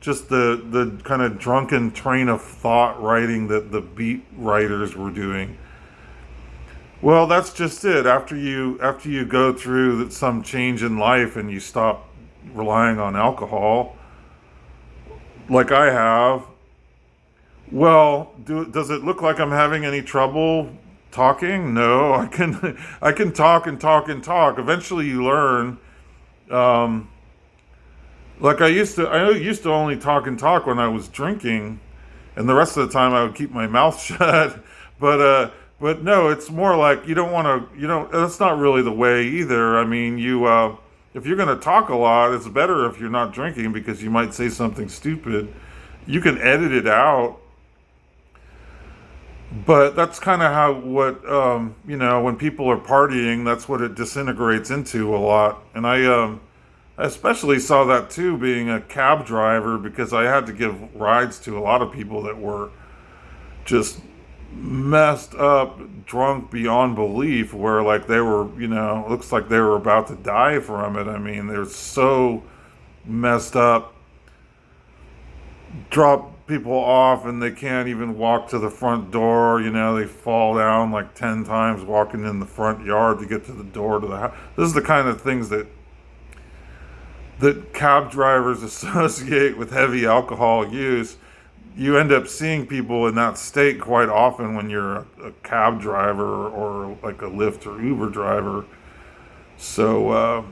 just the kind of drunken train of thought writing that the beat writers were doing. Well, that's just it. After you go through some change in life and you stop relying on alcohol, like I have, well, does it look like I'm having any trouble talking? No, I can talk and talk and talk. Eventually, you learn. Like I used to only talk and talk when I was drinking, and the rest of the time I would keep my mouth shut. But no, it's more like you don't want to. That's not really the way either. I mean, if you're going to talk a lot, it's better if you're not drinking because you might say something stupid. You can edit it out, But that's kind of how what when people are partying, that's what it disintegrates into a lot. And I especially saw that too, being a cab driver, because I had to give rides to a lot of people that were just messed up, drunk beyond belief, where like they were, looks like they were about to die from it. I mean, they're so messed up, drop people off and they can't even walk to the front door. They fall down like 10 times walking in the front yard to get to the door to the house. This is the kind of things that cab drivers associate with heavy alcohol use. You end up seeing people in that state quite often when you're a cab driver or like a Lyft or Uber driver. So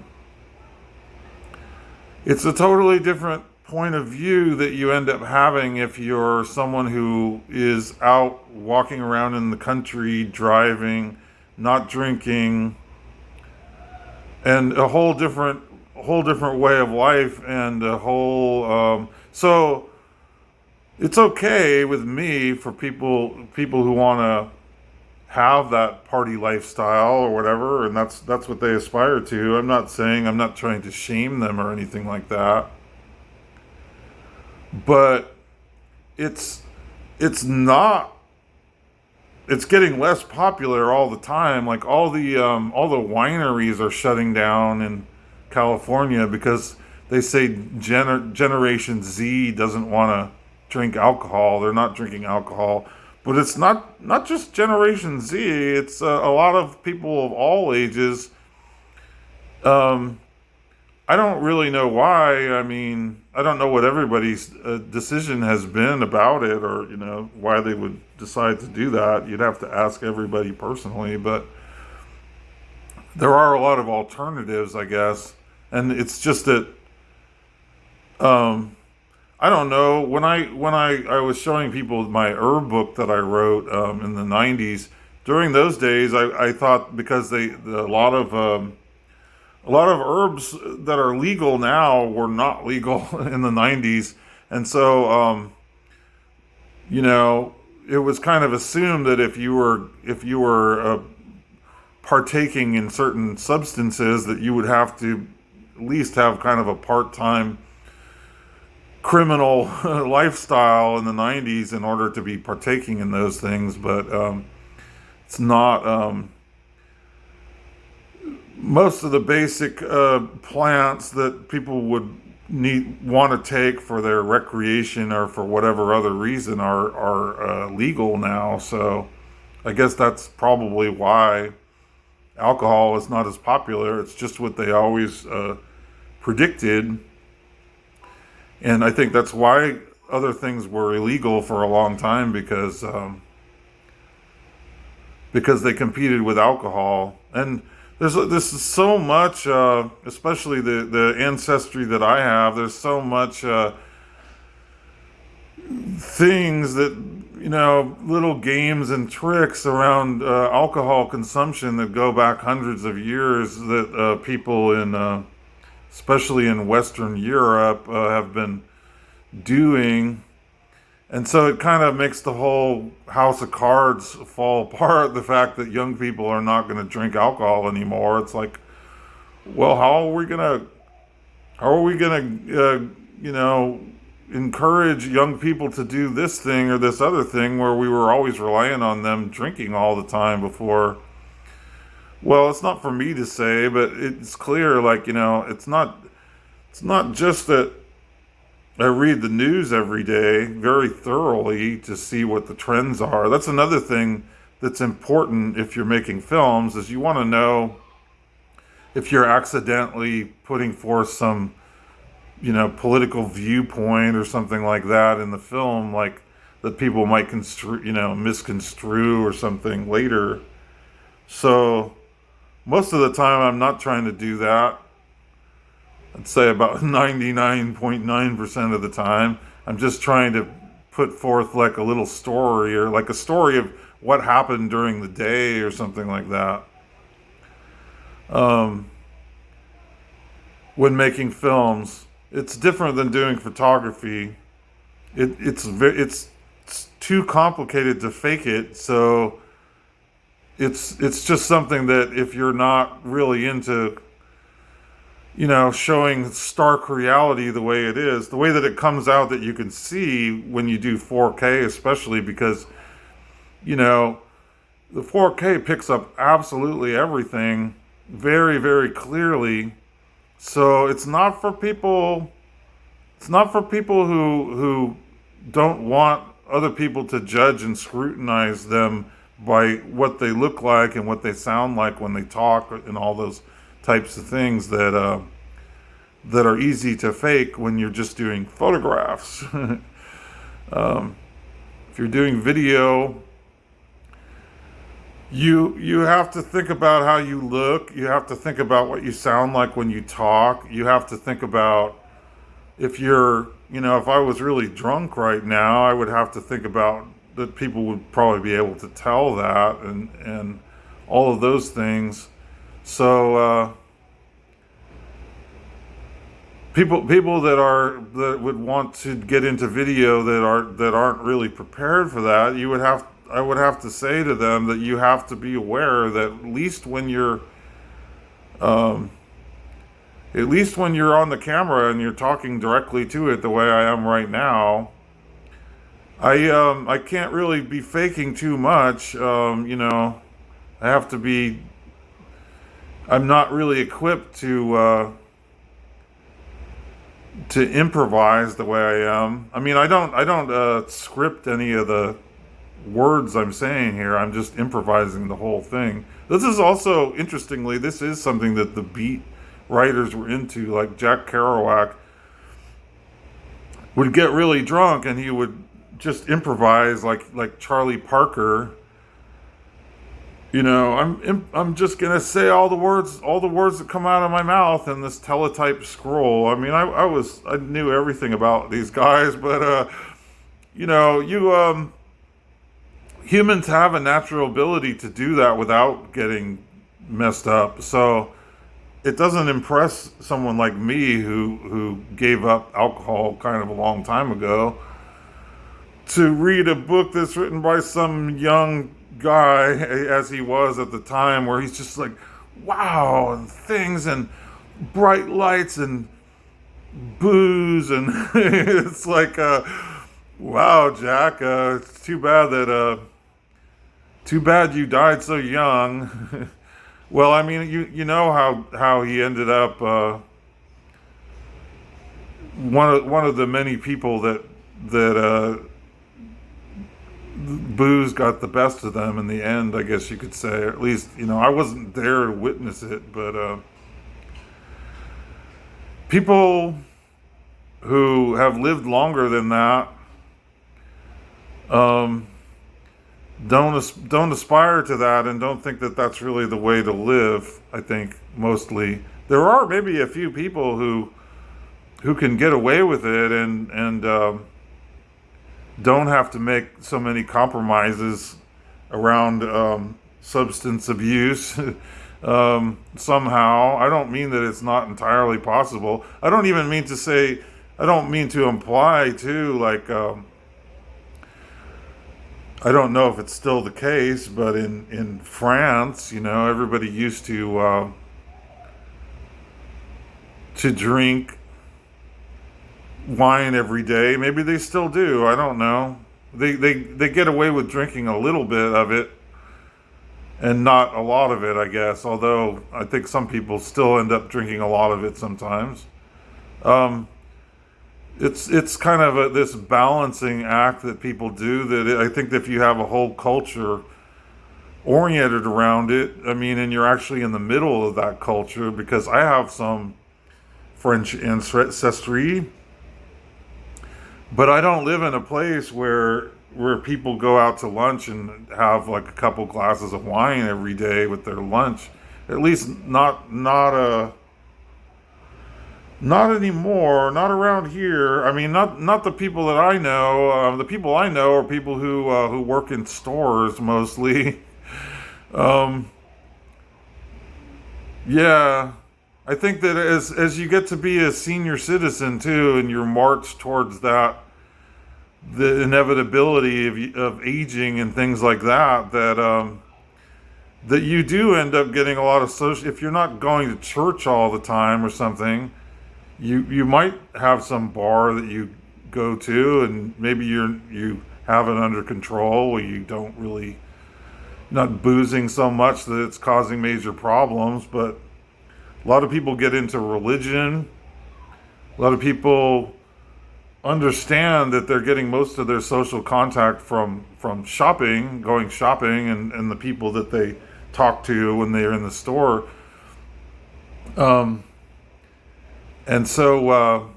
it's a totally different point of view that you end up having if you're someone who is out walking around in the country, driving, not drinking, and a whole different way of life, and a whole so it's okay with me for people who want to have that party lifestyle or whatever, and that's what they aspire to. I'm not trying to shame them or anything like that, but it's it's not it's getting less popular all the time. Like all the wineries are shutting down in California because they say Generation Z doesn't want to drink alcohol. They're not drinking alcohol, but it's not just Generation Z. It's a lot of people of all ages. Um, I don't really know why. I mean, I don't know what everybody's decision has been about it, or why they would decide to do that. You'd have to ask everybody personally, but there are a lot of alternatives, I guess. And it's just that um, I don't know. When I was showing people my herb book that I wrote in the '90s, during those days, I thought because a lot of herbs that are legal now were not legal in the '90s, and so you know it was kind of assumed that if you were partaking in certain substances, that you would have to at least have kind of a part-time criminal lifestyle in the '90s in order to be partaking in those things. But it's not. Most of the basic plants that people would want to take for their recreation or for whatever other reason are legal now. So I guess that's probably why alcohol is not as popular. It's just what they always predicted, and I think that's why other things were illegal for a long time, because they competed with alcohol. And this is so much, especially the ancestry that I have. There's so much things that little games and tricks around alcohol consumption that go back hundreds of years that people especially in Western Europe, have been doing. And so it kind of makes the whole house of cards fall apart. The fact that young people are not going to drink alcohol anymore. It's like, well, how are we gonna encourage young people to do this thing or this other thing where we were always relying on them drinking all the time before? Well, it's not for me to say, but it's clear, like, it's not just that I read the news every day very thoroughly to see what the trends are. That's another thing that's important if you're making films, is you want to know if you're accidentally putting forth some, political viewpoint or something like that in the film, like that people might misconstrue or something later. So most of the time I'm not trying to do that. I'd say about 99.9% of the time, I'm just trying to put forth like a little story, or like a story of what happened during the day or something like that. Um, when making films, it's different than doing photography. It's too complicated to fake it. So it's just something that if you're not really into, showing stark reality the way it is, the way that it comes out that you can see when you do 4K, especially because, the 4K picks up absolutely everything very, very clearly. So it's not for people. It's not for people who don't want other people to judge and scrutinize them by what they look like and what they sound like when they talk and all those types of things that are easy to fake when you're just doing photographs. If you're doing video, you have to think about how you look. You have to think about what you sound like when you talk. You have to think about if if I was really drunk right now, I would have to think about that people would probably be able to tell that and all of those things. So people that would want to get into video that aren't really prepared for that, I would have to say to them that you have to be aware that at least when you're on the camera and you're talking directly to it the way I am right now, I can't really be faking too much. I have to be. I'm not really equipped to improvise the way I am. I mean, I don't script any of the words I'm saying here. I'm just improvising the whole thing. This is also, interestingly, this is something that the beat writers were into. Like Jack Kerouac would get really drunk and he would just improvise like Charlie Parker. I'm just gonna say all the words that come out of my mouth in this teletype scroll. I mean, I knew everything about these guys, but humans have a natural ability to do that without getting messed up. So it doesn't impress someone like me who gave up alcohol kind of a long time ago to read a book that's written by some young guy, as he was at the time, where he's just like, wow, and things and bright lights and booze, and it's like, wow, Jack, it's too bad you died so young. Well, I mean, you know how he ended up one of the many people that booze got the best of them in the end, I guess you could say. Or at least, I wasn't there to witness it, but people who have lived longer than that don't aspire to that and don't think that that's really the way to live. I think mostly there are maybe a few people who can get away with it and don't have to make so many compromises around substance abuse. Somehow, I don't mean that it's not entirely possible. I don't mean to imply too, like, I don't know if it's still the case, but in France, everybody used to drink wine every day. Maybe they still do. I don't know. They get away with drinking a little bit of it and not a lot of it, I guess. Although I think some people still end up drinking a lot of it sometimes. It's kind of this balancing act that people do that I think that if you have a whole culture oriented around it, I mean, and you're actually in the middle of that culture, because I have some French ancestry, but I don't live in a place where people go out to lunch and have like a couple glasses of wine every day with their lunch. At least not anymore. Not around here. I mean, not the people that I know. The people I know are people who work in stores mostly. Yeah. I think that as you get to be a senior citizen too, and your march towards that the inevitability of aging and things like that, that you do end up getting a lot of social. If you're not going to church all the time or something, you might have some bar that you go to, and maybe you have it under control where you don't really, not boozing so much that it's causing major problems. But a lot of people get into religion. A lot of people understand that they're getting most of their social contact from shopping, going shopping, and the people that they talk to when they're in the store. Um, and so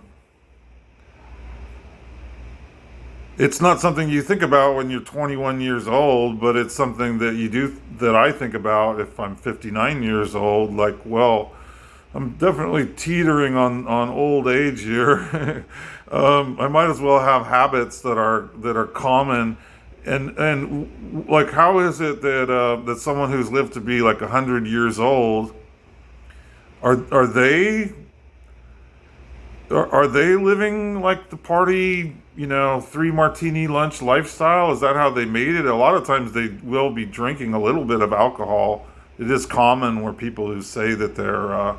it's not something you think about when you're 21 years old, but it's something that you do, that I think about if I'm 59 years old. Like, well, I'm definitely teetering on old age here. I might as well have habits that are common, and like, how is it that someone who's lived to be like 100 years old, are they are they living like the party, three martini lunch lifestyle? Is that how they made it? A lot of times they will be drinking a little bit of alcohol. It is common where people who say that they're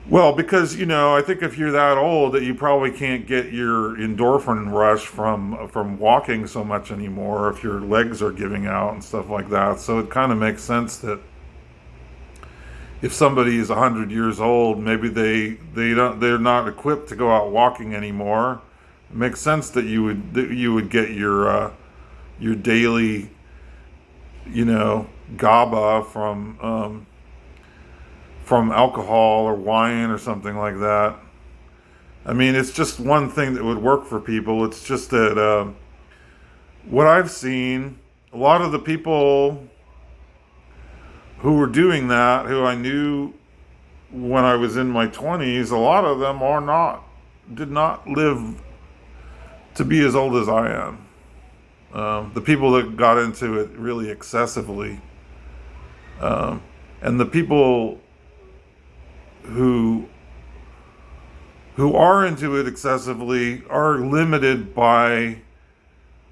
well, because I think if you're that old, that you probably can't get your endorphin rush from walking so much anymore if your legs are giving out and stuff like that. So it kind of makes sense that if somebody is 100 years old, maybe they're not equipped to go out walking anymore. It makes sense that you would get your daily GABA from alcohol or wine or something like that. I mean, it's just one thing that would work for people. It's just that what I've seen, a lot of the people who were doing that, who I knew when I was in my 20s, a lot of them did not live to be as old as I am. The people that got into it really excessively, and the people who are into it excessively are limited by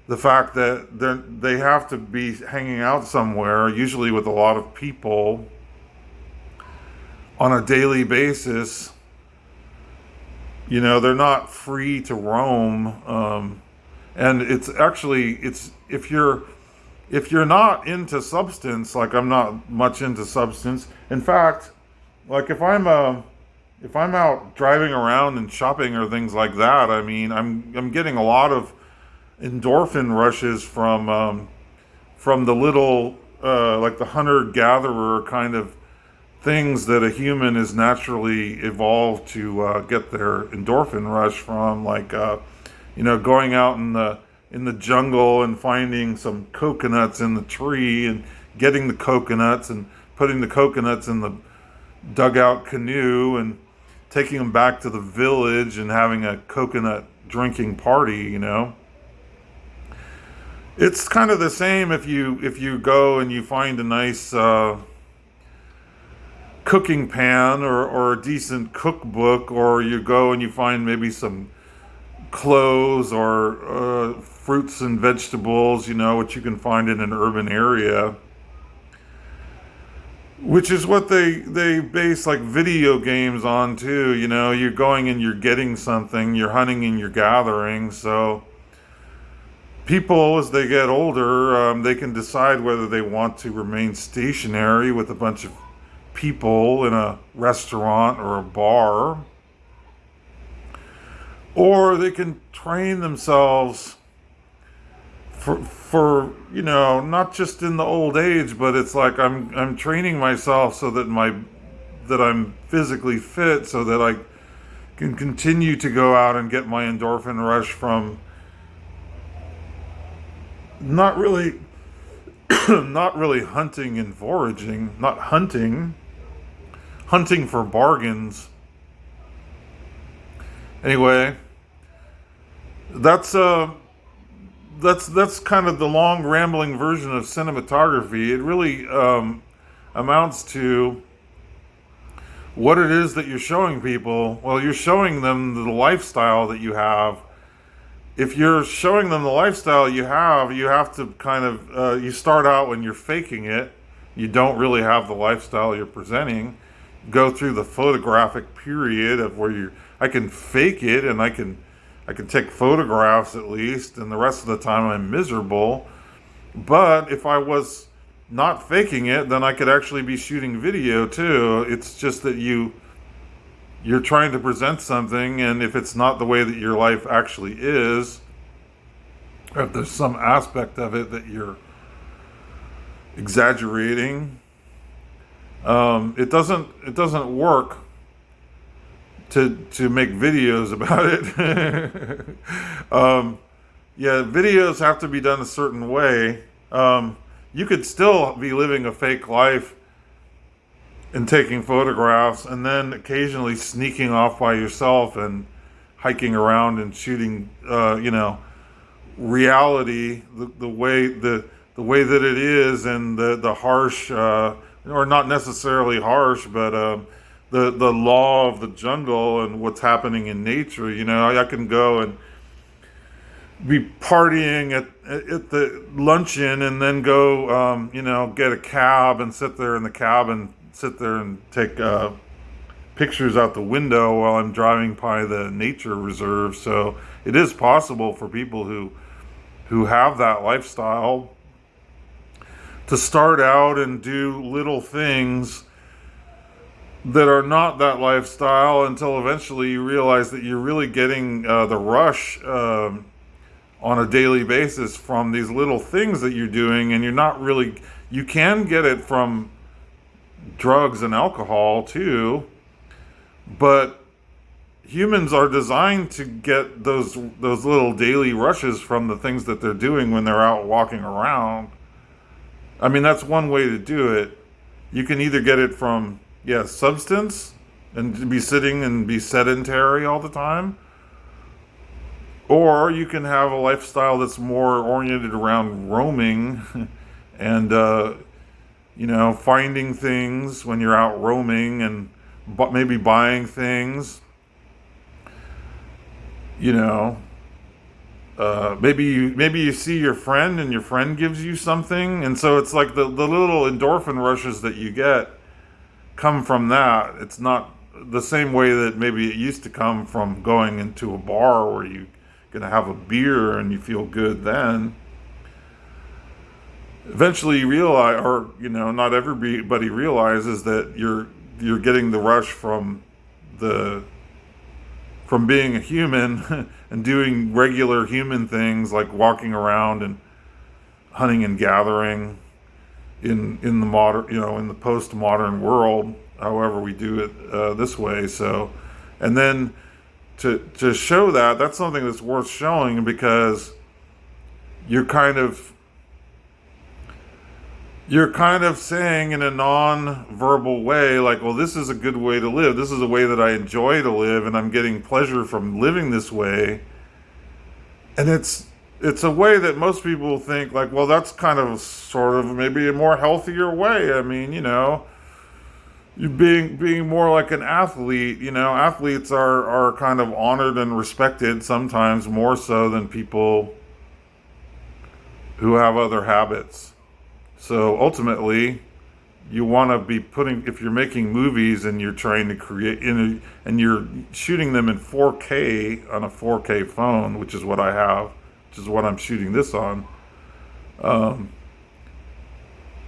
the fact that they have to be hanging out somewhere, usually with a lot of people, on a daily basis. They're not free to roam, and it's if you're not into substance, like I'm not much into substance. In fact, like if I'm out driving around and shopping or things like that, I mean, I'm getting a lot of endorphin rushes from the little like the hunter gatherer kind of things that a human is naturally evolved to get their endorphin rush from, like going out in the jungle and finding some coconuts in the tree and getting the coconuts and putting the coconuts in the dugout canoe and taking them back to the village and having a coconut drinking party. It's kind of the same if you go and you find a nice cooking pan or a decent cookbook, or you go and you find maybe some clothes or fruits and vegetables, which you can find in an urban area, which is what they base like video games on too. You're going and you're getting something, you're hunting and you're gathering. So people, as they get older, they can decide whether they want to remain stationary with a bunch of people in a restaurant or a bar, or they can train themselves for not just in the old age, but it's like I'm training myself so that I'm physically fit, so that I can continue to go out and get my endorphin rush from not really not really hunting and foraging, not hunting for bargains. Anyway, that's kind of the long rambling version of cinematography. It really amounts to what it is that you're showing people. Well, you're showing them the lifestyle that you have, if you're showing them the lifestyle you have to kind of you start out when you're faking it. You don't really have the lifestyle you're presenting. Go through the photographic period of where I can fake it, and I can take photographs at least, and the rest of the time I'm miserable. But if I was not faking it, then I could actually be shooting video too. It's just that you're trying to present something, and if it's not the way that your life actually is, or if there's some aspect of it that you're exaggerating, it doesn't work to make videos about it. Yeah, videos have to be done a certain way. You could still be living a fake life and taking photographs, and then occasionally sneaking off by yourself and hiking around and shooting, reality the way that it is, and the harsh, or not necessarily harsh, but the law of the jungle and what's happening in nature. I can go and be partying at the luncheon, and then go, get a cab and sit there in the cab and sit there and take pictures out the window while I'm driving by the nature reserve. So it is possible for people who have that lifestyle to start out and do little things that are not that lifestyle, until eventually you realize that you're really getting the rush on a daily basis from these little things that you're doing, and you can get it from drugs and alcohol too, but humans are designed to get those little daily rushes from the things that they're doing when they're out walking around. I mean, that's one way to do it. You can either get it from, substance, and be sitting and be sedentary all the time, or you can have a lifestyle that's more oriented around roaming and finding things when you're out roaming, and maybe buying things. Maybe you see your friend, and your friend gives you something, and so it's like the little endorphin rushes that you get come from that. It's not the same way that maybe it used to come from going into a bar where you're gonna have a beer and you feel good then. Eventually you realize, or not everybody realizes that you're getting the rush from being a human and doing regular human things like walking around and hunting and gathering in the modern, in the postmodern world, however we do it this way. So, and then to show that's something that's worth showing, because you're kind of saying in a non-verbal way, like, well, this is a good way to live. This is a way that I enjoy to live, and I'm getting pleasure from living this way. And it's a way that most people think, like, well, that's kind of sort of maybe a more healthier way. I mean, you being more like an athlete. Athletes are kind of honored and respected, sometimes more so than people who have other habits. So ultimately, you want to be if you're making movies and you're trying to create, and you're shooting them in 4K on a 4K phone, which is what I have, which is what I'm shooting this on.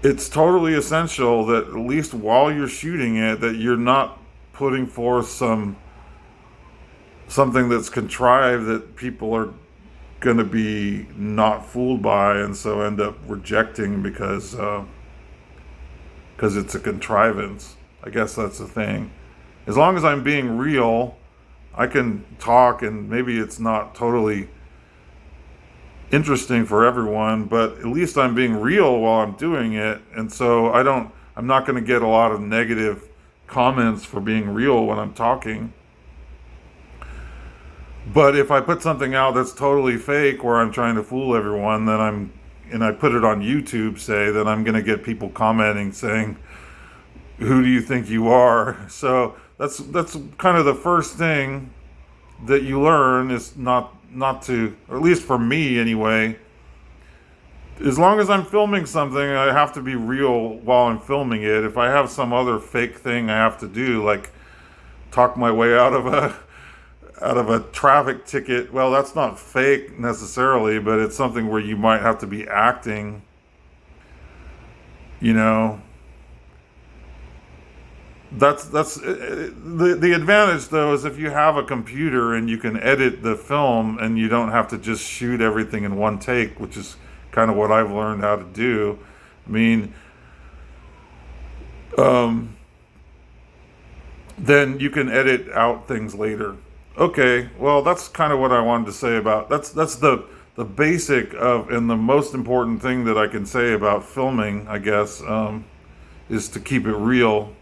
It's totally essential that at least while you're shooting it, that you're not putting forth something that's contrived that people are going to be not fooled by, and so end up rejecting because it's a contrivance. I guess that's the thing. As long as I'm being real, I can talk, and maybe it's not totally interesting for everyone, but at least I'm being real while I'm doing it. And so I'm not going to get a lot of negative comments for being real when I'm talking. But if I put something out that's totally fake, where I'm trying to fool everyone, and I put it on YouTube, say, then I'm going to get people commenting saying, "Who do you think you are?" So that's kind of the first thing that you learn, is not not to, or at least for me anyway, as long as I'm filming something, I have to be real while I'm filming it. If I have some other fake thing I have to do, like talk my way out of a traffic ticket, well, that's not fake necessarily, but it's something where you might have to be acting, you know. That's the advantage though is if you have a computer and you can edit the film and you don't have to just shoot everything in one take, which is kind of what I've learned how to do. I mean, um, then you can edit out things later. Okay, well that's kind of what I wanted to say about that's the basic of and the most important thing that I can say about filming, I guess, is to keep it real.